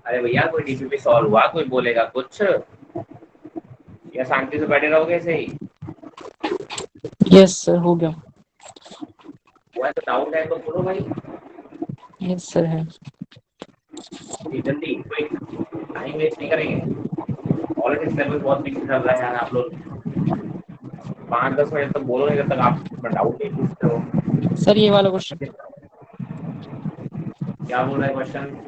अरे भैया कोई डीपीपी सॉल्व हुआ, कोई बोलेगा कुछ या शांति से बैठे रहोगे ऐसे ही? यस सर हो गया। वो है तो डाउट है तो बोलो भाई। यस सर है। जल्दी क्विक, टाइम वेस्ट नहीं करेंगे। ऑलरेडी सिलेबस बहुत पीछे चल रहा है यार। आप लोग 5-10 मिनट तक बोलोगे जब तक आप डाउट नहीं पूछते हो। सर ये वाला क्वेश्चन। क्या बोल रहा है क्वेश्चन?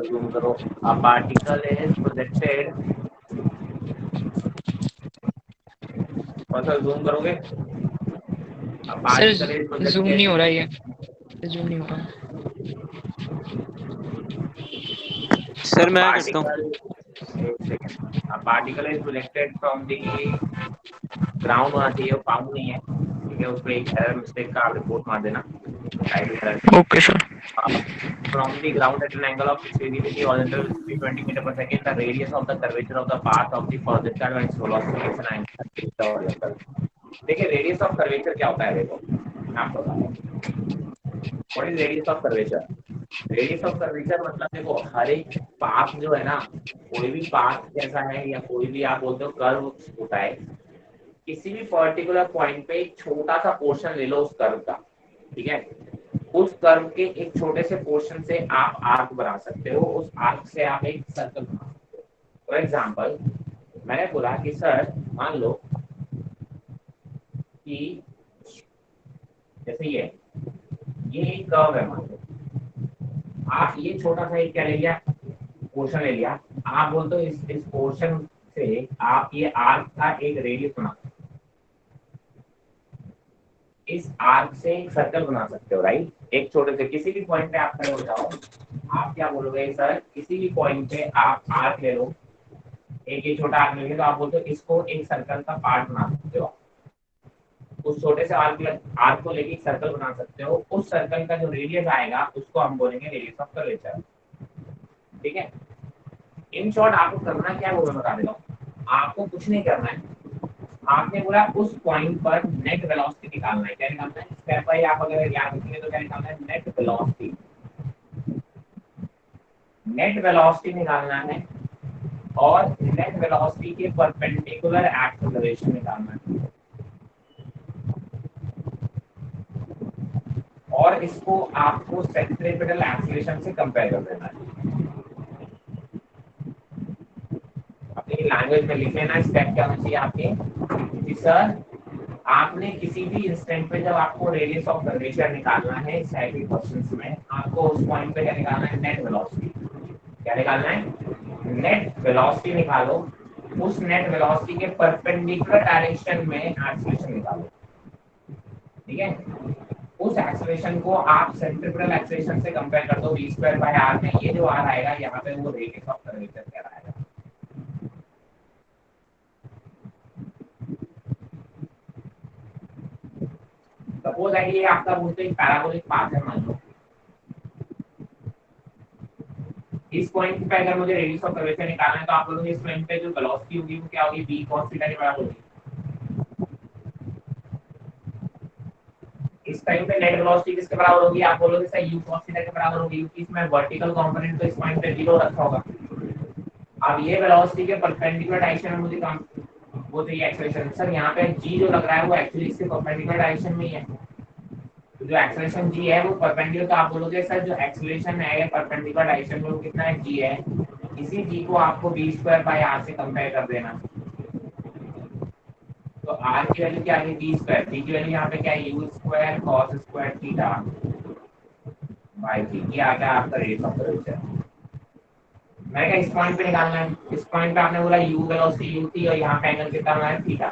जूम करो। अ पार्टिकल इज प्रोजेक्टेड, कौन सा जूम करोगे? अ सर पार्टिकल इज जूम नहीं हो प्रोजेक्टेड, रहा है, ये जूम नहीं हो रहा। अ सर मैं करता हूँ। पार्टिकल, एक second, a particle is projected from the ground होना चाहिए, वो फाउंड नहीं है, ठीक है। उसमें एक एरर मिस्टेक का आप रिपोर्ट मार देना, type error. Okay sir. From the ground at an angle of 60 degree horizontal velocity 20 meter per second, the radius of the curvature of the path of the projectile and its velocity is an angle 30 meter horizontal. देखिए radius of curvature क्या होता है, देखो मैं आपको बताता हूँ। What is radius of curvature? Radius of curvature मतलब देखो हर एक पाथ जो है ना, कोई भी पाथ जैसा है या कोई भी आप बोलते हो कर्व होता है, किसी भी पर्टिकुलर पॉइंट पे एक छोटा सा पोर्शन ले लो उस कर्व का, ठीक है। उस कर्व के एक छोटे से पोर्शन से आप आर्क बना सकते हो, उस आर्क से आप एक सर्कल बना सकते हो। फॉर एग्जांपल मैंने बोला कि सर मान लो कि जैसे ये एक कर्व है, मान लो आप ये छोटा सा एक क्या ले लिया, पोर्शन ले लिया। आप बोलते हो इस पोर्शन से आप ये आर्क का एक रेडियस बना सकते हो, इस आर्क से एक सर्कल बना सकते हो, राइट। एक छोटे से किसी भी पॉइंट पे आप खड़े हो जाओ, आप क्या बोलोगे सर, किसी भी पॉइंट पे आप आर्क ले लो, एक ही छोटा आर्क लेंगे तो आप बोलते हो इसको एक सर्कल का पार्ट बना सकते हो। उस छोटे से आर्क को लेके एक सर्कल बना सकते हो, उस सर्कल का जो रेडियस आएगा उसको हम बोलेंगे रेडियस ऑफ कर्वेचर, ठीक है। इन शॉर्ट आपको करना क्या है वो मैं बता देता हूँ। आपको कुछ नहीं करना है, आपने बोला उस पॉइंट पर नेट वेलोसिटी निकालना है। क्या निकालना है? स्टेप बाय आप अगर याद रखेंगे तो क्या निकालना है? Net velocity. नेट वेलोसिटी निकालना है और नेट वेलोसिटी के परपेंडिकुलर एक्सेलरेशन निकालना है, और इसको आपको सेंट्रीपिटल एक्सेलरेशन से कंपेयर कर देना है। अपनी लैंग्वेज में लिख लेना। स्टेप क्या होना चाहिए आपके कि सर आपने किसी भी इंस्टेंट पे जब आपको रेडियस ऑफ कर्वेचर निकालना है साइक्लिक फंक्शंस में, आपको उस पॉइंट पे क्या निकालना है? Net velocity. क्या निकालना है? नेट वेलोसिटी निकालो। उस नेट वेलोसिटी के परपेंडिकुलर डायरेक्शन में एक्सेलरेशन निकालो, ठीक है। उस एक्सेलरेशन को आप सेंट्रीपिटल एक्सेलरेशन से कंपेयर कर दो v²/r में। ये जो r आएगा यहाँ पे वो रेडियस ऑफ कर्वेचर कहलाएगा। सपोज है ये आपका बोलते हैं पैराबोलिक पाथ है, मान लो इस पॉइंट पे अगर मुझे रेडियस ऑफ कर्वेचर निकालना है तो आप बोलोगे इस पॉइंट पे जो वेलोसिटी होगी वो क्या होगी? v cos थीटा के बराबर होगी। इस टाइम पे नेट वेलोसिटी किसके बराबर होगी? आप बोलोगे सर u cos थीटा के बराबर होगी, क्योंकि इसमें वर्टिकल कंपोनेंट तो इस पॉइंट पे 0 रखा होगा। अब ये वेलोसिटी के परपेंडिकुलर डायरेक्शन में मुझे काम वो चाहिए एक्सेलरेशन। सर यहाँ पे g जो लग रहा है वो एक्चुअली इसके परपेंडिकुलर डायरेक्शन में ही है, तो जो एक्सेलरेशन g है वो परपेंडिकुलर, तो आप बोलोगे सर जो एक्सेलरेशन है परपेंडिकुलर डायरेक्शन में वो कितना है? g है। इसी g को आपको v²/r से कंपेयर कर देना। तो r की वैल्यू क्या आ गई? v²। g की वैल्यू यहाँ पे क्या है? u² cos² theta by g। ये आ गया आपका रेडियस ऑफ कर्वेचर। मैंने कहा इस पॉइंट पे निकालना है। इस पॉइंट पे आपने बोला u वेलोसिटी u थी और यहाँ पे एंगल कितना बना है? थीटा।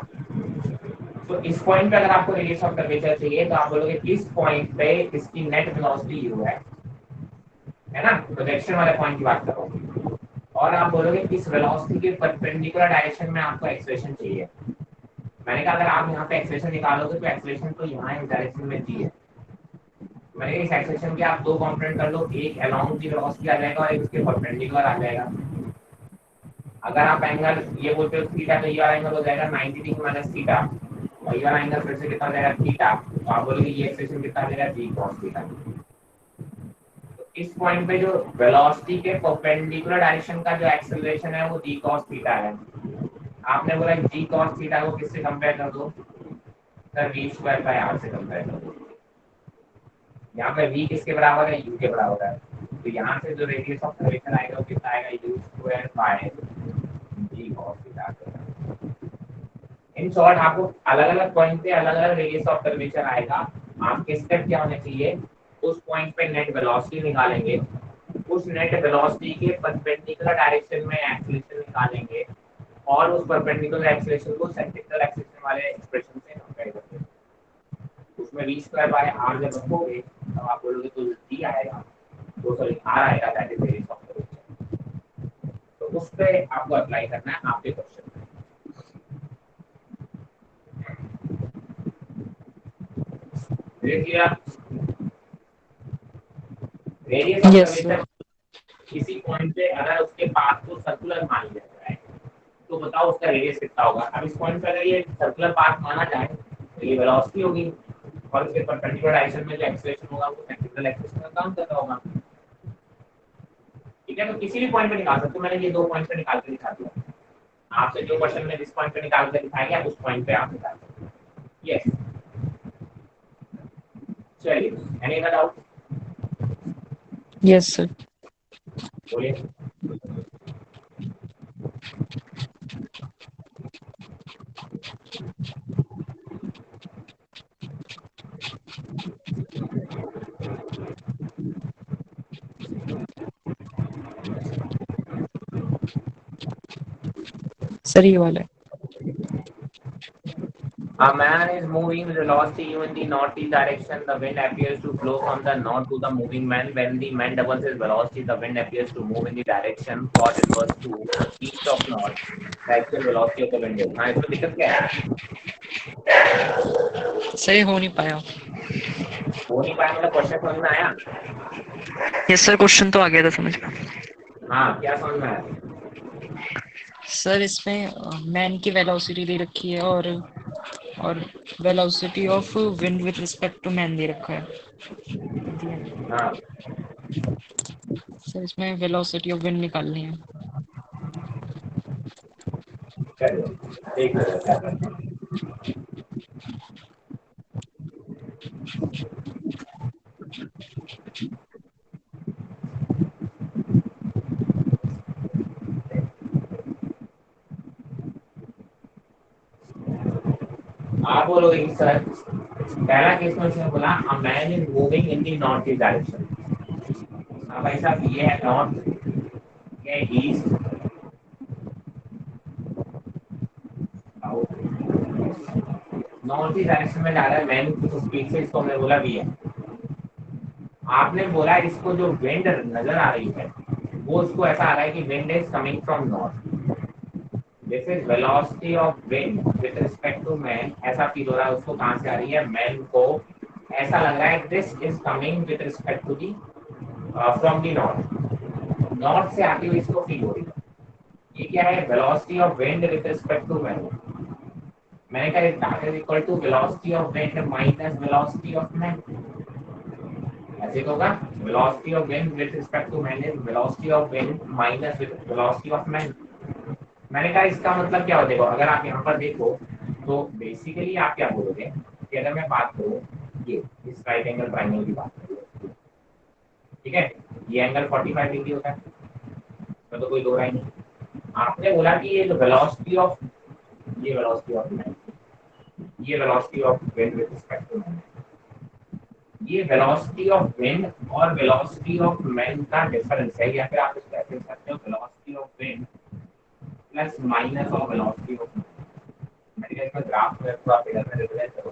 तो इस पॉइंट पे अगर आपको रेडियस ऑफ कर्वेचर चाहिए तो आप बोलोगे इस पॉइंट पे इसकी नेट वेलोसिटी u है ना, प्रोजेक्शन वाले पॉइंट की बात कर रहा हूँ। और आप बोलोगे इस वेलोसिटी के परपेंडिकुलर डायरेक्शन में आपको एक्सेलरेशन चाहिए। मैंने कहा अगर आप यहाँ पे एक्सेलरेशन निकालोगे तो एक्सेलरेशन तो यहाँ इस डायरेक्शन में जी है। मैंने इस एक्सेलरेशन के आप दो कंपोनेंट कर लो, एक अलोंग दी वेलोसिटी आ जाएगा और एक उसके परपेंडिकुलर आ जाएगा। अगर आप एंगल ये बोलते हो थीटा तो ये वाला एंगल हो जाएगा 90 डिग्री माइनस थीटा, और ये वाला एंगल फिर से कितना हो जाएगा? थीटा। तो आप बोलोगे ये एक्सेलरेशन कितना आ जाएगा? g cos theta. तो इस पॉइंट पे जो वेलोसिटी के परपेंडिकुलर डायरेक्शन का जो एक्सेलरेशन है वो g cos थीटा है। आपने बोला g cos थीटा को किससे कंपेयर कर दो sir v square by r से कंपेयर कर दो। यहाँ पे v किसके बराबर है u के बराबर है, तो यहाँ से जो रेडियस ऑफ कर्वेचर आएगा वो कितना आएगा u square by g cos theta. In short आपको अलग अलग पॉइंट पे अलग अलग रेडियस ऑफ कर्वेचर आएगा। आपके स्टेप क्या होने चाहिए, उस पॉइंट पे नेट वेलोसिटी निकालेंगे, उस नेट वेलोसिटी के परपेंडिकुलर डायरेक्शन में एक्सीलरेशन निकालेंगे और उस परपेंडिकुलर एक्सीलरेशन को सेंट्रिपेटल एक्सीलरेशन वाले एक्सप्रेशन से कंपेयर करेंगे। उसमें v स्क्वायर बाय r जब रखोगे तब आप बोलोगे तो d आएगा, तो सॉरी r आएगा, that is radius of curvature. तो उस पे आपको अप्लाई करना है आपके क्वेश्चन में। Radius of yes curvature sir. किसी पॉइंट पे अगर उसके पाथ को सर्कुलर मान लिया जाए तो बताओ उसका रेडियस कितना होगा। अब इस पॉइंट पे अगर ये सर्कुलर पाथ माना जाए तो ये वेलोसिटी होगी और उसके परपेंडिकुलर डायरेक्शन में जो एक्सीलरेशन होगा वो सेंट्रिपेटल एक्सीलरेशन का काम कर रहा होगा। ठीक है, तो किसी भी पॉइंट पे निकाल सकते हो। मैंने ये दो पॉइंट पे निकाल के दिखा दिया आपसे, जो क्वेश्चन में जिस पॉइंट पे निकाल के दिखाएंगे आप उस पॉइंट पे आप निकाल सकते हो। यस, चलिए any other doubt yes sir. बोलिए। सर ये वाला है। A man is moving with velocity u in the northeast direction. The wind appears to flow from the north to the moving man. When the man doubles his velocity, the wind appears to move in the direction cos inverse to east of north. The actual velocity of the wind is। हाँ, इसमें दिक्कत क्या है? Sir ये हो नहीं पाया। हो नहीं पाया मतलब क्वेश्चन समझ में आया? यस सर, क्वेश्चन तो आ गया था समझ में। हाँ, क्या समझ में आया? सर इसमें मैन की वेलोसिटी दे रखी है और velocity of wind with respect to man दे रखा है। हाँ, सर इसमें वेलोसिटी ऑफ विंड निकालनी है। चलिए देख लो क्या करते हैं। आप बोलोगे कि सर पहला केस में उसने बोला a man is moving in the northeast direction। हाँ भाई साहब, ये है नॉर्थ, ये ईस्ट, नॉर्थ ईस्ट डायरेक्शन में जा रहा है मैन की स्पीड से, इसको हमने बोला भी है। आपने बोला इसको जो विंड नजर आ रही है वो उसको ऐसा आ रहा है कि wind is coming from north, this is velocity of wind with respect to man. ऐसा फील हो रहा है उसको, कहां से आ रही है, मैन को ऐसा लग रहा है this is coming with respect to the from the north, north से आती हुई इसको फील हो रही है। ये क्या है, velocity of wind with respect to man. मैंने कहा that is equal to velocity of wind minus velocity of man. ऐसे होगा, velocity of wind with respect to man is velocity of wind minus velocity of man. मैंने कहा इसका मतलब क्या हो, देखो अगर आप यहाँ पर देखो तो बेसिकली आप क्या बोलोगे कि अगर मैं बात करूँ ये इस राइट एंगल ट्रायंगल की बात करूँ, ठीक है, ये एंगल 45 डिग्री होता है, तो कोई दो राय नहीं। आपने बोला कि ये जो वेलोसिटी ऑफ, ये वेलोसिटी ऑफ मैन, ये velocity of wind with respect to man, ये वेलोसिटी ऑफ विंड और वेलोसिटी ऑफ मैन का डिफरेंस है, या फिर आप इसको ऐसे लिख सकते हो velocity of wind plus minus of velocity of man. मैंने इसमें ग्राफ में थोड़ा फिगर में रिप्रेजेंट करो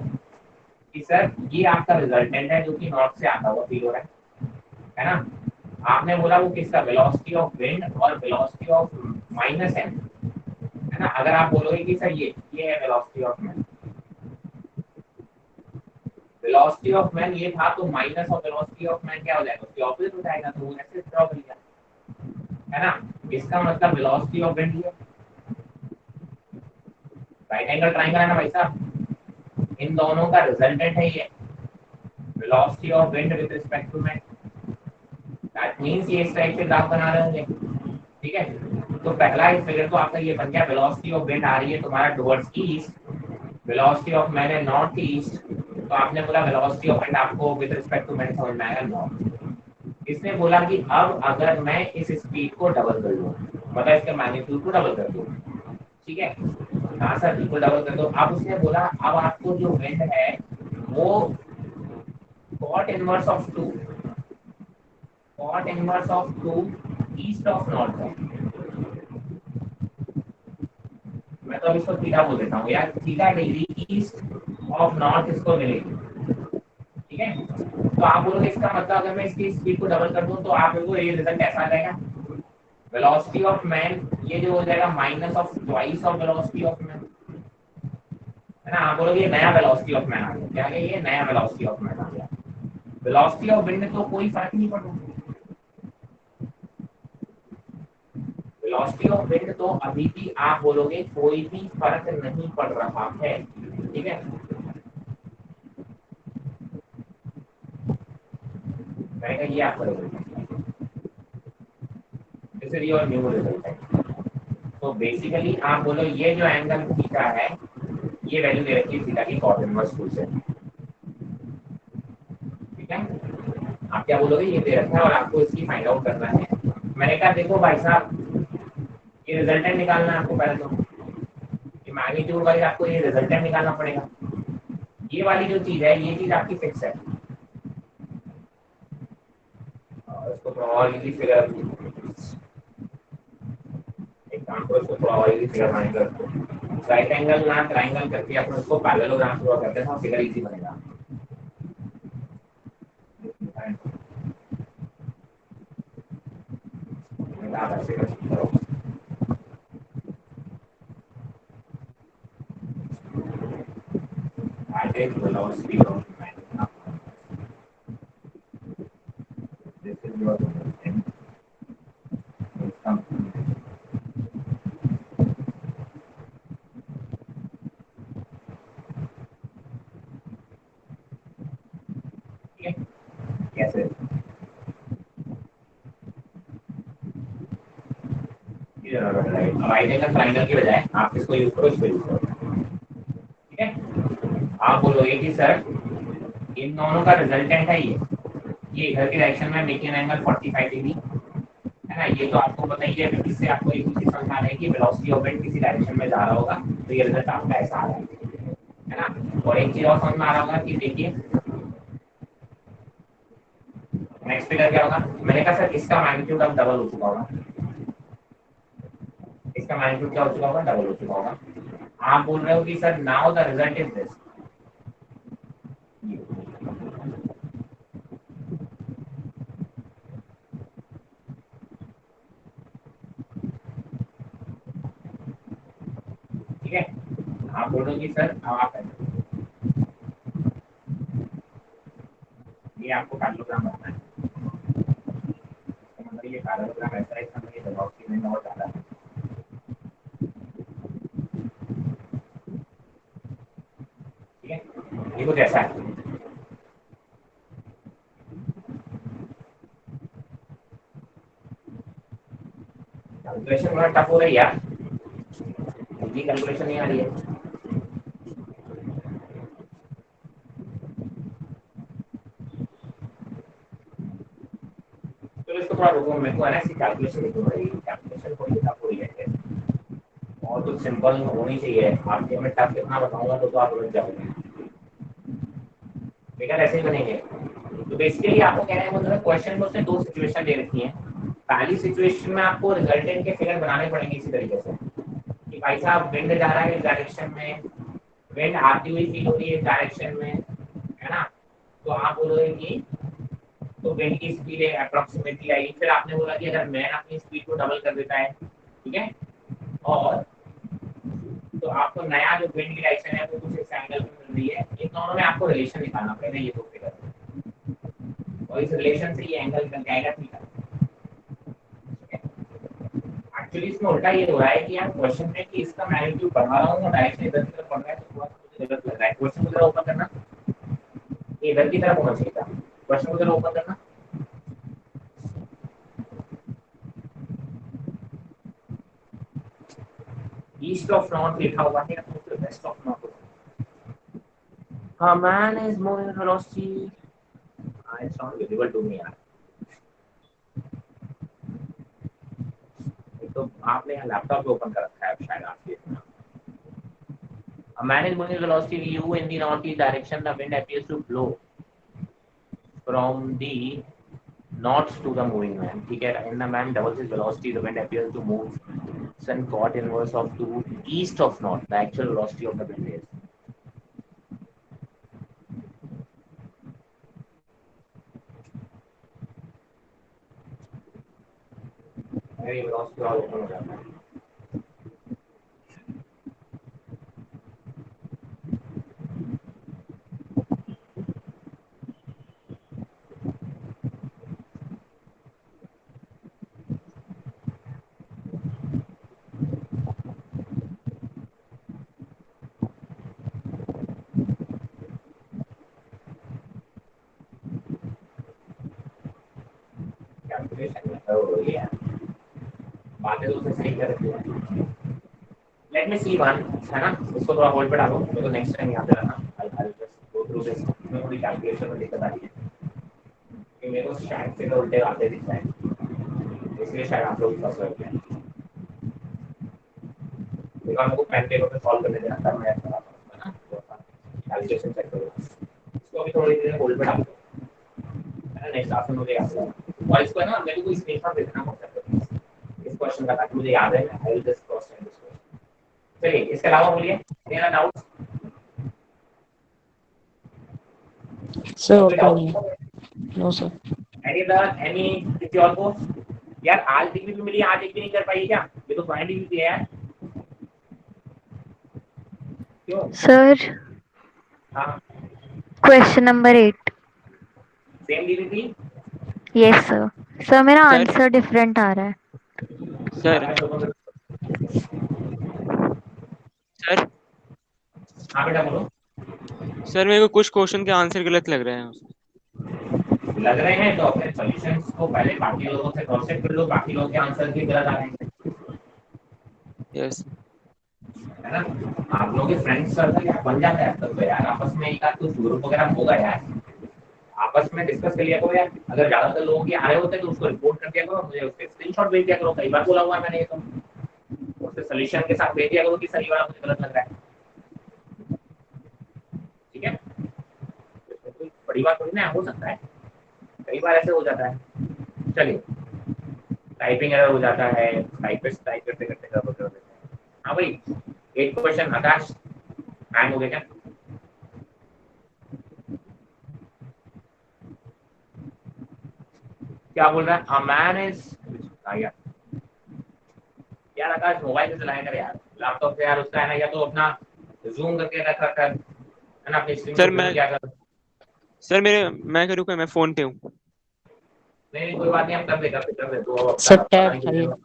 कि सर ये आपका रिजल्टेंट है जो कि नॉर्थ से आता हुआ फील हो रहा है ना। आपने बोला वो किसका, वेलोसिटी ऑफ विंड और वेलोसिटी ऑफ माइनस है ना। अगर आप बोलोगे कि सर ये है velocity of man, velocity of man ये था, तो minus of velocity of man क्या हो जाएगा, उसके ऑपोजिट हो जाएगा, तो वो ऐसे ड्रॉ कर लिया है ना। इसका मतलब वेलोसिटी ऑफ विंड ये राइट एंगल ट्रायंगल है ना भाई साहब, इन दोनों का रिजल्टेंट है ये velocity of wind with respect to man, that means ये इस टाइप से ग्राफ बना रहे होंगे, ठीक है। तो पहला फिगर तो आपका ये बन गया, वेलोसिटी ऑफ विंड आ रही है तुम्हारा towards east, velocity of man है नॉर्थ ईस्ट, तो आपने बोला वेलोसिटी ऑफ विंड आपको विद रिस्पेक्ट टू मैन समझ में आएगा नॉर्थ। इसने बोला कि अब अगर मैं इस स्पीड को डबल कर दूं, मतलब इसके मैग्नीट्यूड को डबल कर दूं, ठीक है, हाँ सर बिल्कुल डबल कर दो। अब उसने बोला अब आपको जो विंड है वो cot inverse of 2, cot inverse of 2 east of north है। मैं तो अब इसको थीटा बोल देता हूँ यार, theta degree east of north इसको मिलेगी, ठीक है। तो आप बोलोगे इसका मतलब अगर मैं इसकी स्पीड को डबल कर दूं तो आप देखो ये रिजल्ट कैसा आ जाएगा, वेलोसिटी ऑफ मैन ये जो हो जाएगा minus of twice of velocity of man, है ना। आप बोलोगे ये नया वेलोसिटी ऑफ मैन आ गया, क्या है ये नया वेलोसिटी ऑफ मैन आ गया। वेलोसिटी ऑफ विंड में तो कोई फर्क नहीं पड़ रहा, वेलोसिटी ऑफ विंड तो अभी भी आप बोलोगे कोई भी फर्क नहीं पड़ रहा है, ठीक है। मैंने ये आपका result this is your new result. तो बेसिकली आप बोलो ये जो एंगल थीटा है ये वैल्यू दे रखी है थीटा की cos इनवर्स 2 से, ठीक है। आप क्या बोलोगे ये दे रखा है और आपको इसकी फाइंड आउट करना है। मैंने कहा देखो भाई साहब ये रिजल्टेंट निकालना है आपको, पहले तो ये मैग्नीट्यूड वाली आपको ये रिजल्टेंट निकालना पड़ेगा। ये वाली जो चीज है ये चीज आपकी फिक्स है, और इसको थोड़ा और इजी फिगर एक काम करो, इसको थोड़ा और इजी फिगर बनाने का राइट एंगल ना ट्रायंगल करके अपन उसको पैरेललोग्राम ड्रॉ करते हैं, फिगर इजी बनेगा। आप ऐसे कर सकते हो, added velocity of man. This is your thing. ठीक है कैसे राइट एंगल ट्रायंगल की बजाय आप इसको यूज करो, इसको यूज करो, ठीक है। आप बोलोगे कि सर इन दोनों का रिजल्टेंट है ये इधर की डायरेक्शन में मेकिंग एंगल 45 डिग्री है ना। ये तो आपको पता ही है, इससे आपको एक चीज समझ आ रहा है कि वेलोसिटी ऑफ विंड किसी डायरेक्शन में जा रहा होगा, तो ये रिजल्ट आपका ऐसा आ रहा है ना। और एक चीज और समझ में आ रहा होगा कि देखिए नेक्स्ट फिगर क्या होगा, मैंने कहा सर इसका मैग्नीट्यूड अब डबल हो चुका होगा, इसका मैग्नीट्यूड क्या हो चुका होगा, डबल हो चुका होगा। आप बोल रहे हो कि sir now the result is this, ठीक है। आप बोल रहे हो कि सर आप ये आपको पैरेललोग्राम बनाना है, मतलब ये पैरेललोग्राम ऐसा है, इसका ये वेलोसिटी में और ज्यादा है, ठीक है। ये कुछ ऐसा है, कैलकुलेशन थोड़ा टफ हो रही है यार, ये कैलकुलेशन नहीं आ रही है। तो इसको थोड़ा रुको, मेरे को है ना इसकी कैलकुलेशन लिखनी पड़ेगी, कैलकुलेशन थोड़ी टफ हो रही है और कुछ सिंपल होनी चाहिए। आपके मैं टफ कितना बताऊंगा तो आप रुक जाओगे, फिगर ऐसे ही बनेंगे। तो बेसिकली आपको कहने का मतलब क्वेश्चन में उसने दो सिचुएशन दे रखी है। पहली सिचुएशन में आपको रिजल्टेंट के फिगर बनाने पड़ेंगे इसी तरीके से कि भाई साहब विंड जा रहा है इस डायरेक्शन में, विंड आती हुई फील हो रही है इस डायरेक्शन में, है ना। तो आप बोलोगे कि तो विंड की स्पीड अप्रोक्सीमेटली आएगी। फिर आपने बोला कि अगर मैन अपनी स्पीड को डबल कर देता है, ठीक है, और तो आपको नया जो विंड की डायरेक्शन है वो कुछ इस एंगल में मिल रही है। इन दोनों में आपको रिलेशन निकालना पड़ेगा, ये दो फिगर, और इस रिलेशन से ये एंगल निकल जाएगा थीटा। एक्चुअली इसमें उल्टा ये हो रहा है कि यार क्वेश्चन में कि इसका मैग्नीट्यूड बढ़ा रहा हूँ और डायरेक्शन इधर की तरफ बढ़ रहा है, तो थोड़ा मुझे गलत लग रहा है। क्वेश्चन को जरा ओपन करना, ये इधर की तरफ होना चाहिए था, क्वेश्चन को जरा ओपन करना। ईस्ट ऑफ नॉर्थ लिखा हुआ है या फिर west of north? A man is moving at velocity. It's not visible to me यार। तो आपने यहाँ लैपटॉप ओपन कर रखा है शायद आपके। A man is moving at velocity u in the northeast direction. The wind appears to blow from the north to the moving man. ठीक है, and the man doubles his velocity. The wind appears to move sun cot inverse of to east of north. The actual velocity of the wind is. मेरी velocity और open हो जाता है। बातें तो उसने सही कर रखी है। Let me see one, है ना? इसको थोड़ा होल्ड पे डालो, मेरे को नेक्स्ट टाइम याद रहना। I'll just go through this। मैं थोड़ी कैलकुलेशन में दिक्कत आ रही है कि मेरे को शायद से उल्टे आते दिखता है, इसलिए शायद आप लोग फंस गए हैं। देखो हमको पेन पेपर पे सॉल्व करने देना, तब मैं कराता हूँ ना, कैलकुलेशन चेक करो। इसको अभी थोड़ी देर होल्ड पे डालो, है ना? नेक्स्ट क्लास में मुझे याद रहेगा। और इसको है ना, मेरे को स्क्रीनशॉट दे देना व्हाट्सएप पे इस क्वेश्चन का, ताकि मुझे याद रहे। I will just cross check this. चलिए, इसके अलावा बोलिए मेरा डाउट। सर और नहीं। No sir. एनी किसी और को? यार आज डिग्री भी मिली, आज एक भी नहीं कर पाई क्या? ये तो फाइनल डिग्री है यार। क्यों सर? हाँ, क्वेश्चन नंबर 8। सेम डिग्री थी। Yes sir. सर मेरा सर आंसर डिफरेंट आ रहा है। सर सर हाँ बेटा बोलो। सर मेरे को कुछ क्वेश्चन के आंसर गलत लग रहे हैं। लग रहे हैं तो अपने सॉल्यूशंस को पहले बाकी लोगों से क्रॉस चेक कर लो, बाकी लोगों के आंसर भी गलत आ रहे हैं, यस है ना? आप लोगों के फ्रेंड्स सर्कल यार बन जाता है तब तो यार, आपस में एक आध कुछ ग्रुप वगैरह होगा यार, आपस में डिस्कस कर लिया करो यार। अगर ज्यादातर लोगों के आ रहे होते तो उसको रिपोर्ट कर दिया करो, मुझे उसके स्क्रीनशॉट भेज दिया करो। कई बार बोला हुआ है मैंने ये तो, उसके सॉल्यूशन के साथ भेज दिया करो कि सही वाला मुझे गलत लग रहा है। ठीक है, कोई बड़ी बात थोड़ी ना हो सकता है, कई बार ऐसे हो जाता है। चलिए, टाइपिंग एरर हो जाता है, टाइपिस्ट टाइप करते करते गड़बड़ कर देते हैं। हाँ भाई, एक क्वेश्चन आकाश हैंग हो गया क्या? क्या बोल रहा है? अ मैन इज यार आकाश मोबाइल से चलाया कर यार, लैपटॉप से यार उसका है ना, या तो अपना जूम करके रख रखा है ना अपनी स्क्रीन को, सर जूम क्या कर। सर मैं करूँ क्या? मैं फोन पे हूँ। नहीं कोई बात नहीं, हम कर दे तो अब सर अपना पता टैब नहीं खाली। चलेगा।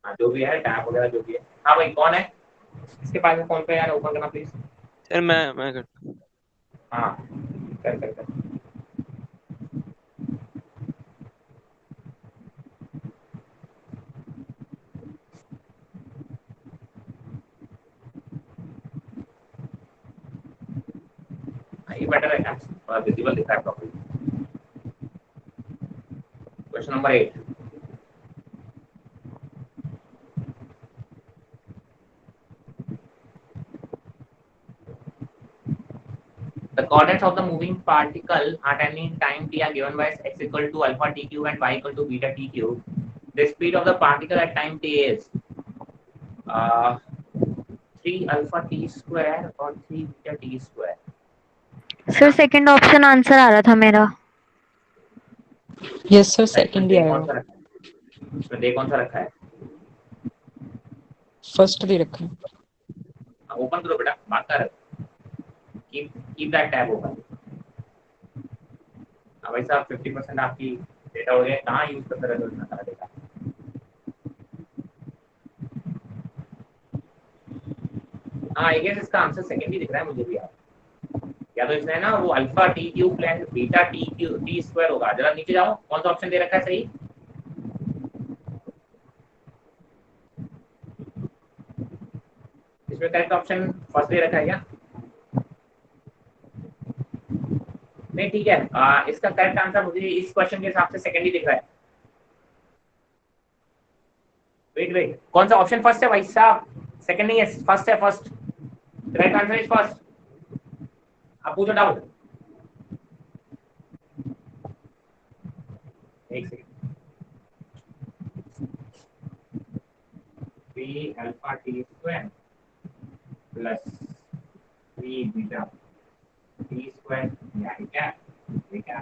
हाँ जो भी है, टैब वगैरह जो भी है। हाँ भाई कौन है इसके पास फोन पे यार, ओपन करना प्लीज। सर मैं करता हूँ। हाँ कर। ये बेटर है क्या? थोड़ा विजिबल दिखता है properly. Question number 8। The coordinates of the moving particle at any time t are given by x equal to alpha t cube and y equal to beta t cube. The speed of the particle at time t is 3 alpha t square और 3 beta t square। Sir second option answer आ रहा था मेरा। Yes sir, इसमें second ही दे कौन आएगा। सा रखा है? इसमें दे कौन सा रखा है? फर्स्ट भी रखा है। ओपन करो बेटा, बात कर। Keep that tab open. अब भाई साहब 50% आपकी डेटा हो गया, कहाँ यूज करते रहते हो इतना सारा डेटा? हाँ आई गेस इसका आंसर सेकंड ही दिख रहा है मुझे भी यार। या तो इसमें ना वो alpha T cube plus beta T square होगा। जरा नीचे जाओ, कौन सा ऑप्शन दे रखा है सही? इसमें करेक्ट ऑप्शन फर्स्ट दे रखा है क्या? नहीं ठीक है, इसका करेक्ट आंसर मुझे इस क्वेश्चन के हिसाब से सेकंड ही दिख रहा है। वेट वेट, कौन सा ऑप्शन फर्स्ट है भाई साहब? सेकंड नहीं है, फर्स्ट है, first. Correct answer is first. आप पूछो डाउट। एक second. B alpha T square plus B beta T square, यार क्या ये क्या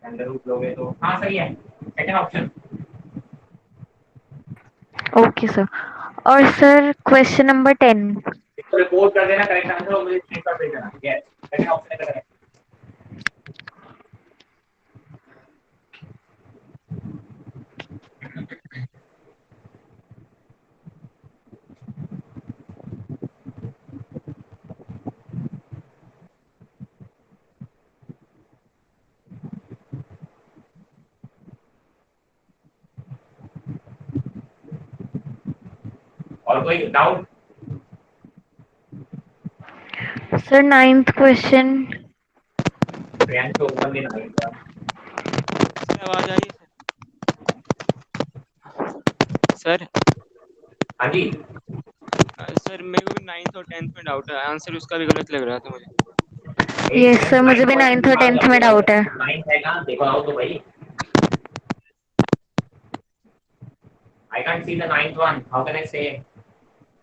अंडर रूट लोगे तो हाँ सही है, सेकंड ऑप्शन। Okay sir. और सर क्वेश्चन नंबर 10। इसको रिपोर्ट कर देना करेक्ट आंसर और मुझे स्क्रीनशॉट भेज देना। यस, सेकंड ऑप्शन है करेक्ट। और कोई doubt? Sir 9th question. Priyansh को ओपन देना है क्या? सर आवाज आ रही है सर? हाँ जी। सर मेरे को भी 9th और 10th में डाउट है, आंसर उसका भी गलत लग रहा था मुझे। एक यस सेकंड, सर, मुझे नाइन्थ भी क्वेश्चन 9th की और बात 10th कर में रहे हो? डाउट है। नाइन्थ है कहाँ, देखो आओ तो भाई। I can't see the ninth one. How can I say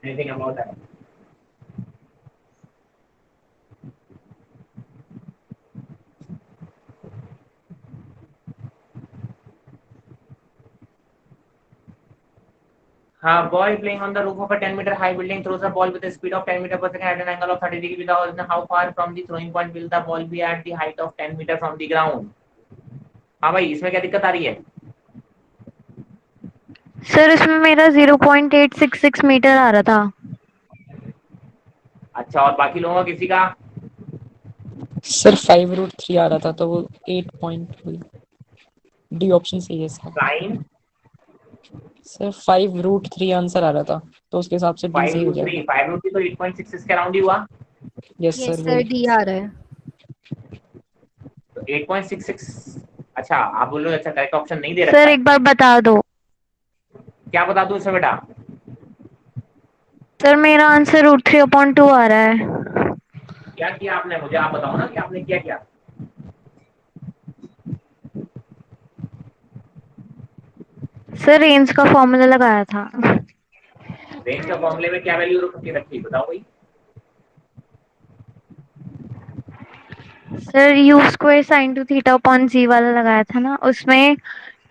anything about that? A boy playing on the roof of a 10-meter high building throws a ball with a speed of 10 meters per second at an angle of 30 degrees with the horizon. How far from the throwing point will the ball be at the height of 10 meters from the ground? हाँ भाई, इसमें क्या दिक्कत आ रही है? Sir इसमें मेरा 0.866 metre आ रहा था। अच्छा, और बाकी लोगों का किसी का? सर 5√3 आ रहा था तो वो 8 पॉइंट हुई। डी ऑप्शन सही है इसका। साइन सर 5√3 आंसर आ रहा था तो उसके हिसाब से डी 5 सही हो रूट 3, जाएगा। 5 रूट 3 तो 8.66 के अराउंड ही हुआ। यस यस सर सर, वही। डी आ रहा है। तो 8.66। अच्छा आप बोल रहे हो, अच्छा करेक्ट ऑप्शन नहीं दे सर रखा है। एक बार बता दो। क्या बता दूं इसमें बेटा? सर मेरा आंसर √3/2 आ रहा है। क्या किया आपने, मुझे आप बताओ ना कि आपने क्या किया। सर रेंज का फॉर्मूला लगाया था। रेंज का फॉर्मूले में क्या वैल्यू रखी बताओ भाई। सर u² sin2θ/g वाला लगाया था ना, उसमें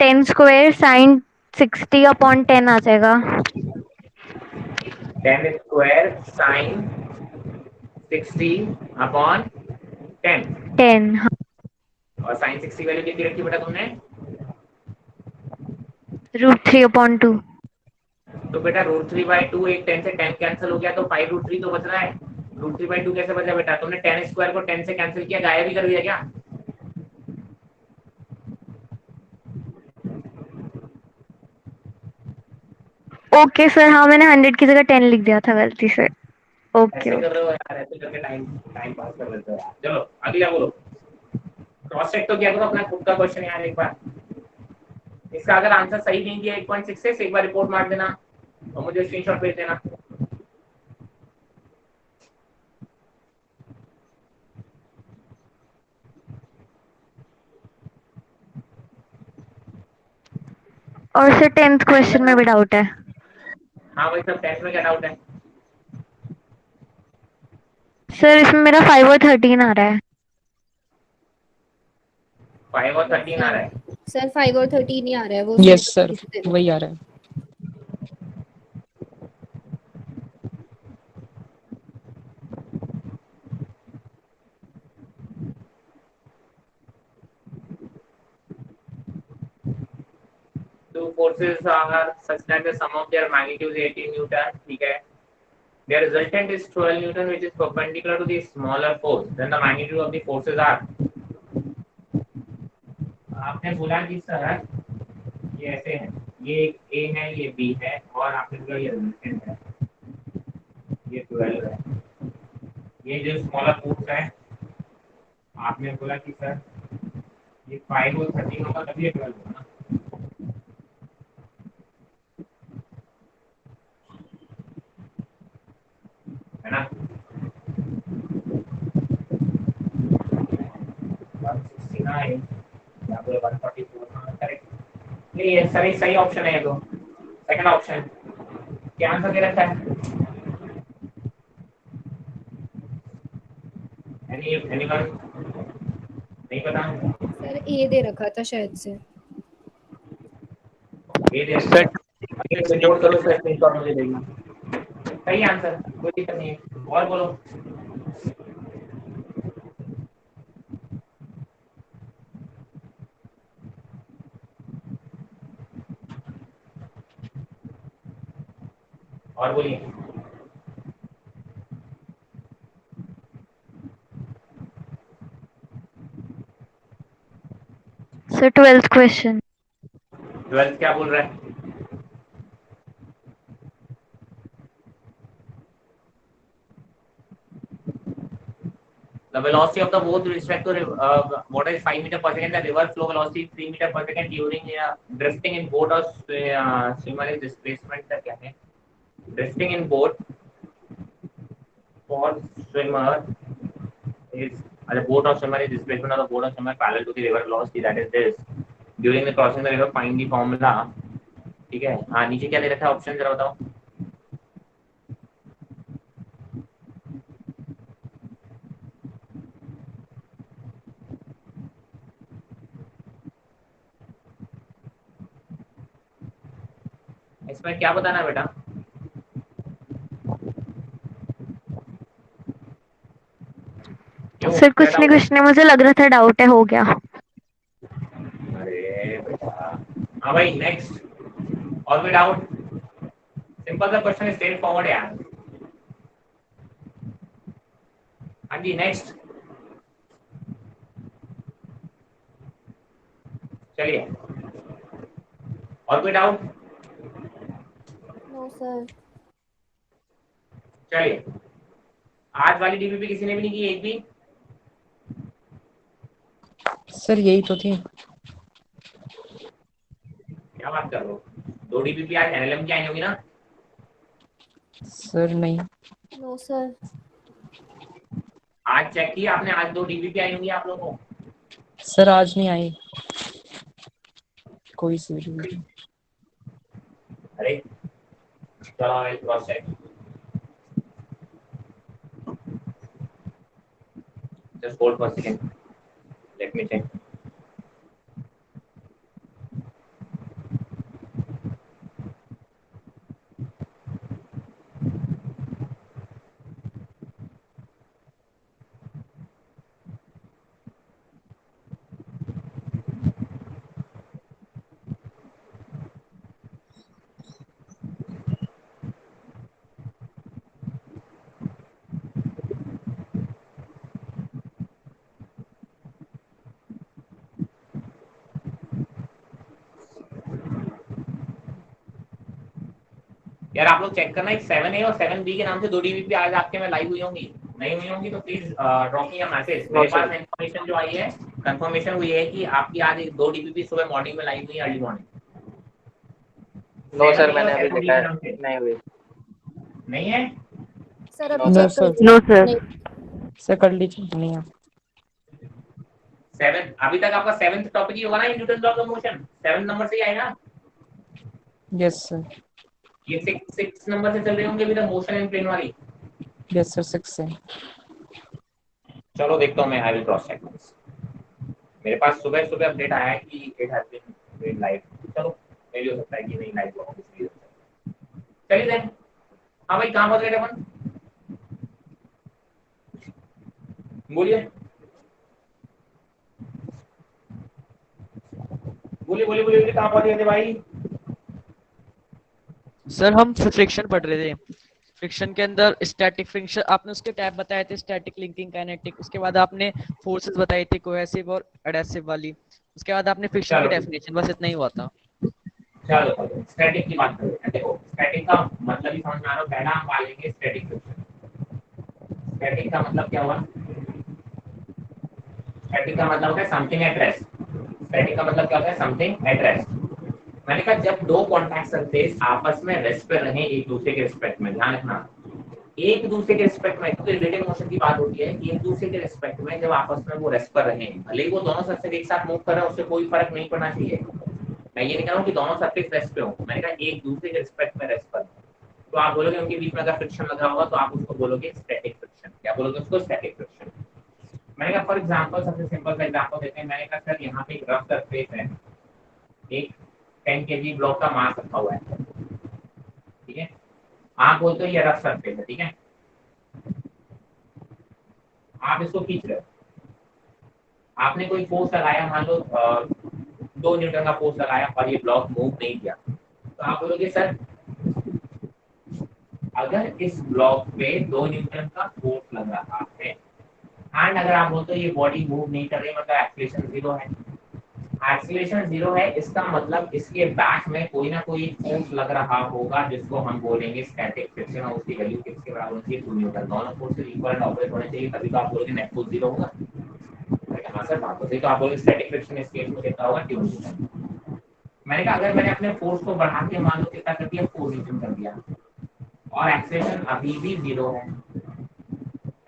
10² sin60/10 आ जाएगा। 10² साइन 60/10। 10 हाँ। और साइन 60 वैल्यू कितनी रखी बेटा तुमने? √3/2। तो बेटा √3/2, एक 10 से 10 कैंसिल हो गया तो 5√3 तो बच रहा है। √3/2 कैसे बचा बेटा? तुमने 10² को 10 से कैंसिल किया, गायब ही कर दिया क्या? ओके सर, हाँ मैंने 100 की जगह 10 लिख दिया था गलती से। ओके ऐसे कर ओके। रहे हो यार, ऐसे करके टाइम टाइम पास कर लेते हो यार। चलो अगला बोलो। क्रॉस चेक तो किया करो अपना खुद का क्वेश्चन यार एक बार। इसका अगर आंसर सही नहीं दिया 8.66, एक बार रिपोर्ट मार देना और मुझे स्क्रीनशॉट भेज देना। और सर 10th क्वेश्चन में भी डाउट है। हाँ भाई सब, 10 में क्या डाउट है? सर इसमें मेरा 5 और 13 आ रहा है। 5 और 13 आ रहा सर है। सर 5 और 13 ही आ रहा है, वो यस सर से दे दो। वही आ रहा है। Two forces are such that the sum of their magnitude is 18 Newton. ठीक है? Their resultant is 12 Newton, which is perpendicular to the smaller force. Then the magnitude of the forces are. आपने बोला कि सर ये ऐसे है, ये एक A है, ये B है, और आपने बोला ये रिजल्टेंट है। ये 12 है। ये जो स्मॉलर फूड्स है, आपने बोला कि सर ये 5 और 13 होगा तभी ये 12 होगा ना। है ना? 169 या फिर 144, हाँ करेक्ट। ये सही ऑप्शन है ये तो, सेकंड ऑप्शन। क्या आंसर दे रखा है? एनीवन? नहीं पता? सर ए दे रखा था शायद से। ये दे सर अगर नोट करो सर, स्क्रीनशॉट मुझे देना। सही आंसर, कोई दिक्कत नहीं है। और बोलो। और बोलिए। Sir 12th question. 12 क्या बोल रहा है? The velocity of the boat with respect to water is 5 meter per second. The river flow velocity is 3 meter per second during drifting in boat or swimmer is displacement का क्या है? Drifting in boat for swimmer is the boat or swimmer is displacement of the boat or swimmer parallel to the river velocity, that is this. During the crossing the river, find the formula. ठीक है? हाँ, नीचे क्या दे रखा है option जरा बताओ। इसमें क्या बताना है बेटा? सर कुछ नहीं, मुझे लग रहा था डाउट है, हो गया। अरे बेटा, हाँ भाई नेक्स्ट। और कोई डाउट? सिंपल सा क्वेश्चन है, स्ट्रेट फॉरवर्ड है यार। हाँ जी नेक्स्ट। चलिए, और कोई डाउट? No sir. चलिए, आज वाली डीबीपी किसी ने भी नहीं की एक भी? सर यही तो थी। क्या बात कर रहे हो? 2 डीबीपी आज एनएलएम की आई होगी ना? सर नहीं। No sir. आज चेक किया आपने? आज 2 डीबीपी आई होंगी आप लोगों को? सर आज नहीं आई कोई सी भी। अरे चलो cross check, just hold for second, let me check. यार आप लोग चेक करना, एक 7A और 7B के नाम से 2 डीबीपी आज आपके में लाइव हुई होंगी। नहीं हुई होंगी तो please drop me a message. मेरे पास इन्फॉर्मेशन जो आई है, कंफर्मेशन हुई है कि आपकी आज 2 डीबीपी सुबह मॉर्निंग में लाइव हुई, अर्ली मॉर्निंग। नो सर, मैंने अभी देखा है, नहीं हुई। नहीं है सर अभी नो चेक सर। कर नो लिया। सर। नहीं। सर कर लीजिए, नहीं है। 7 अभी तक आपका 7th टॉपिक ही होगा ना, Newton law of motion 7 number से ही आएगा। Yes sir. ये 6 नंबर से चल रहे होंगे अभी तक, मोशन इन प्लेन वाली। यस सर 6 से। चलो देखता हूं मैं, आई विल क्रॉस चेक। मेरे पास सुबह सुबह अपडेट आया है कि it has been made live. चलो मेरी हो सकता है कि नहीं लाइव होगा इसलिए। चलिए देन, हाँ भाई कहां पहुंच गए अपन? बोलिए बोलिए बोलिए बोलिए, कहां पहुंच गए थे भाई? सर हम फ्रिक्शन पढ़ रहे थे। फ्रिक्शन के अंदर स्टैटिक फ्रिक्शन आपने उसके टैब बताए थे, स्टैटिक, लिंकिंग, काइनेटिक। उसके बाद आपने फोर्सेस बताई थी, कोहेसिव और एडहेसिव वाली। उसके बाद आपने फ्रिक्शन की डेफिनेशन, बस इतना ही हुआ था। चलो स्टैटिक की बात करते हैं। देखो स्टैटिक का मतलब ही समझ में आ रहा है, पहला हम पालेंगे स्टैटिक फ्रिक्शन। स्टैटिक का मतलब क्या हुआ? स्टैटिक का मतलब है समथिंग एट रेस्ट। स्टैटिक का मतलब क्या होता है? Something at rest. मैंने कहा जब दो कॉन्टैक्ट सरफेस आपस में रेस्ट पे रहे एक दूसरे के रिस्पेक्ट में, ध्यान रखना एक दूसरे के रिस्पेक्ट में, तो रिलेटिव मोशन की बात होती है कि एक दूसरे के रिस्पेक्ट में जब आपस में वो रेस्ट पर रहे, भले ही वो दोनों सरफेस एक साथ मूव कर रहे हैं उससे कोई फर्क नहीं पड़ना चाहिए। मैं ये नहीं कह रहा हूँ कि दोनों सरफेस रेस्ट पे हो, मैंने कहा एक दूसरे के रिस्पेक्ट में रेस्ट पर, तो आप बोलोगे उनके बीच में अगर फ्रिक्शन लगा होगा तो आप उसको बोलोगे स्टैटिक फ्रिक्शन। क्या बोलोगे उसको? Static friction. मैंने कहा फॉर एग्जांपल सबसे सिंपल सा एग्जांपल देते हैं। मैंने कहा सर यहाँ पे एक रफ सरफेस है, एक 10 केजी ब्लॉक का मास रखा हुआ है, ठीक है, आप बोलते हो ये रफ सरफेस है, ठीक है, आप इसको खींच रहे हो, आपने कोई फोर्स लगाया, मान लो 2 न्यूटन का फोर्स लगाया और ये ब्लॉक मूव नहीं किया, तो आप बोलोगे सर अगर इस ब्लॉक पे 2 न्यूटन का फोर्स लग रहा है एंड अगर आप बोलते हो ये बॉडी मूव नहीं कर रही, मतलब एक्सीलरेशन 0 है, एक्सीलरेशन 0 है, इसका मतलब इसके बैक में कोई ना कोई फोर्स लग रहा होगा जिसको हम बोलेंगे स्टैटिक फ्रिक्शन, और उसकी वैल्यू किसके बराबर होती है? 2 न्यूटन। दोनों फोर्सेस इक्वल एंड ऑपोजिट होने चाहिए, तभी तो आप बोलोगे नेट फोर्स 0 होगा। हाँ सर बात होती है, तो आप बोलोगे स्टैटिक फ्रिक्शन इस केस में कितना होगा? 2 न्यूटन। मैंने कहा अगर मैंने अपने फोर्स को बढ़ा के मान लो कितना कर दिया? 4 न्यूटन कर दिया, और एक्सेलरेशन अभी भी 0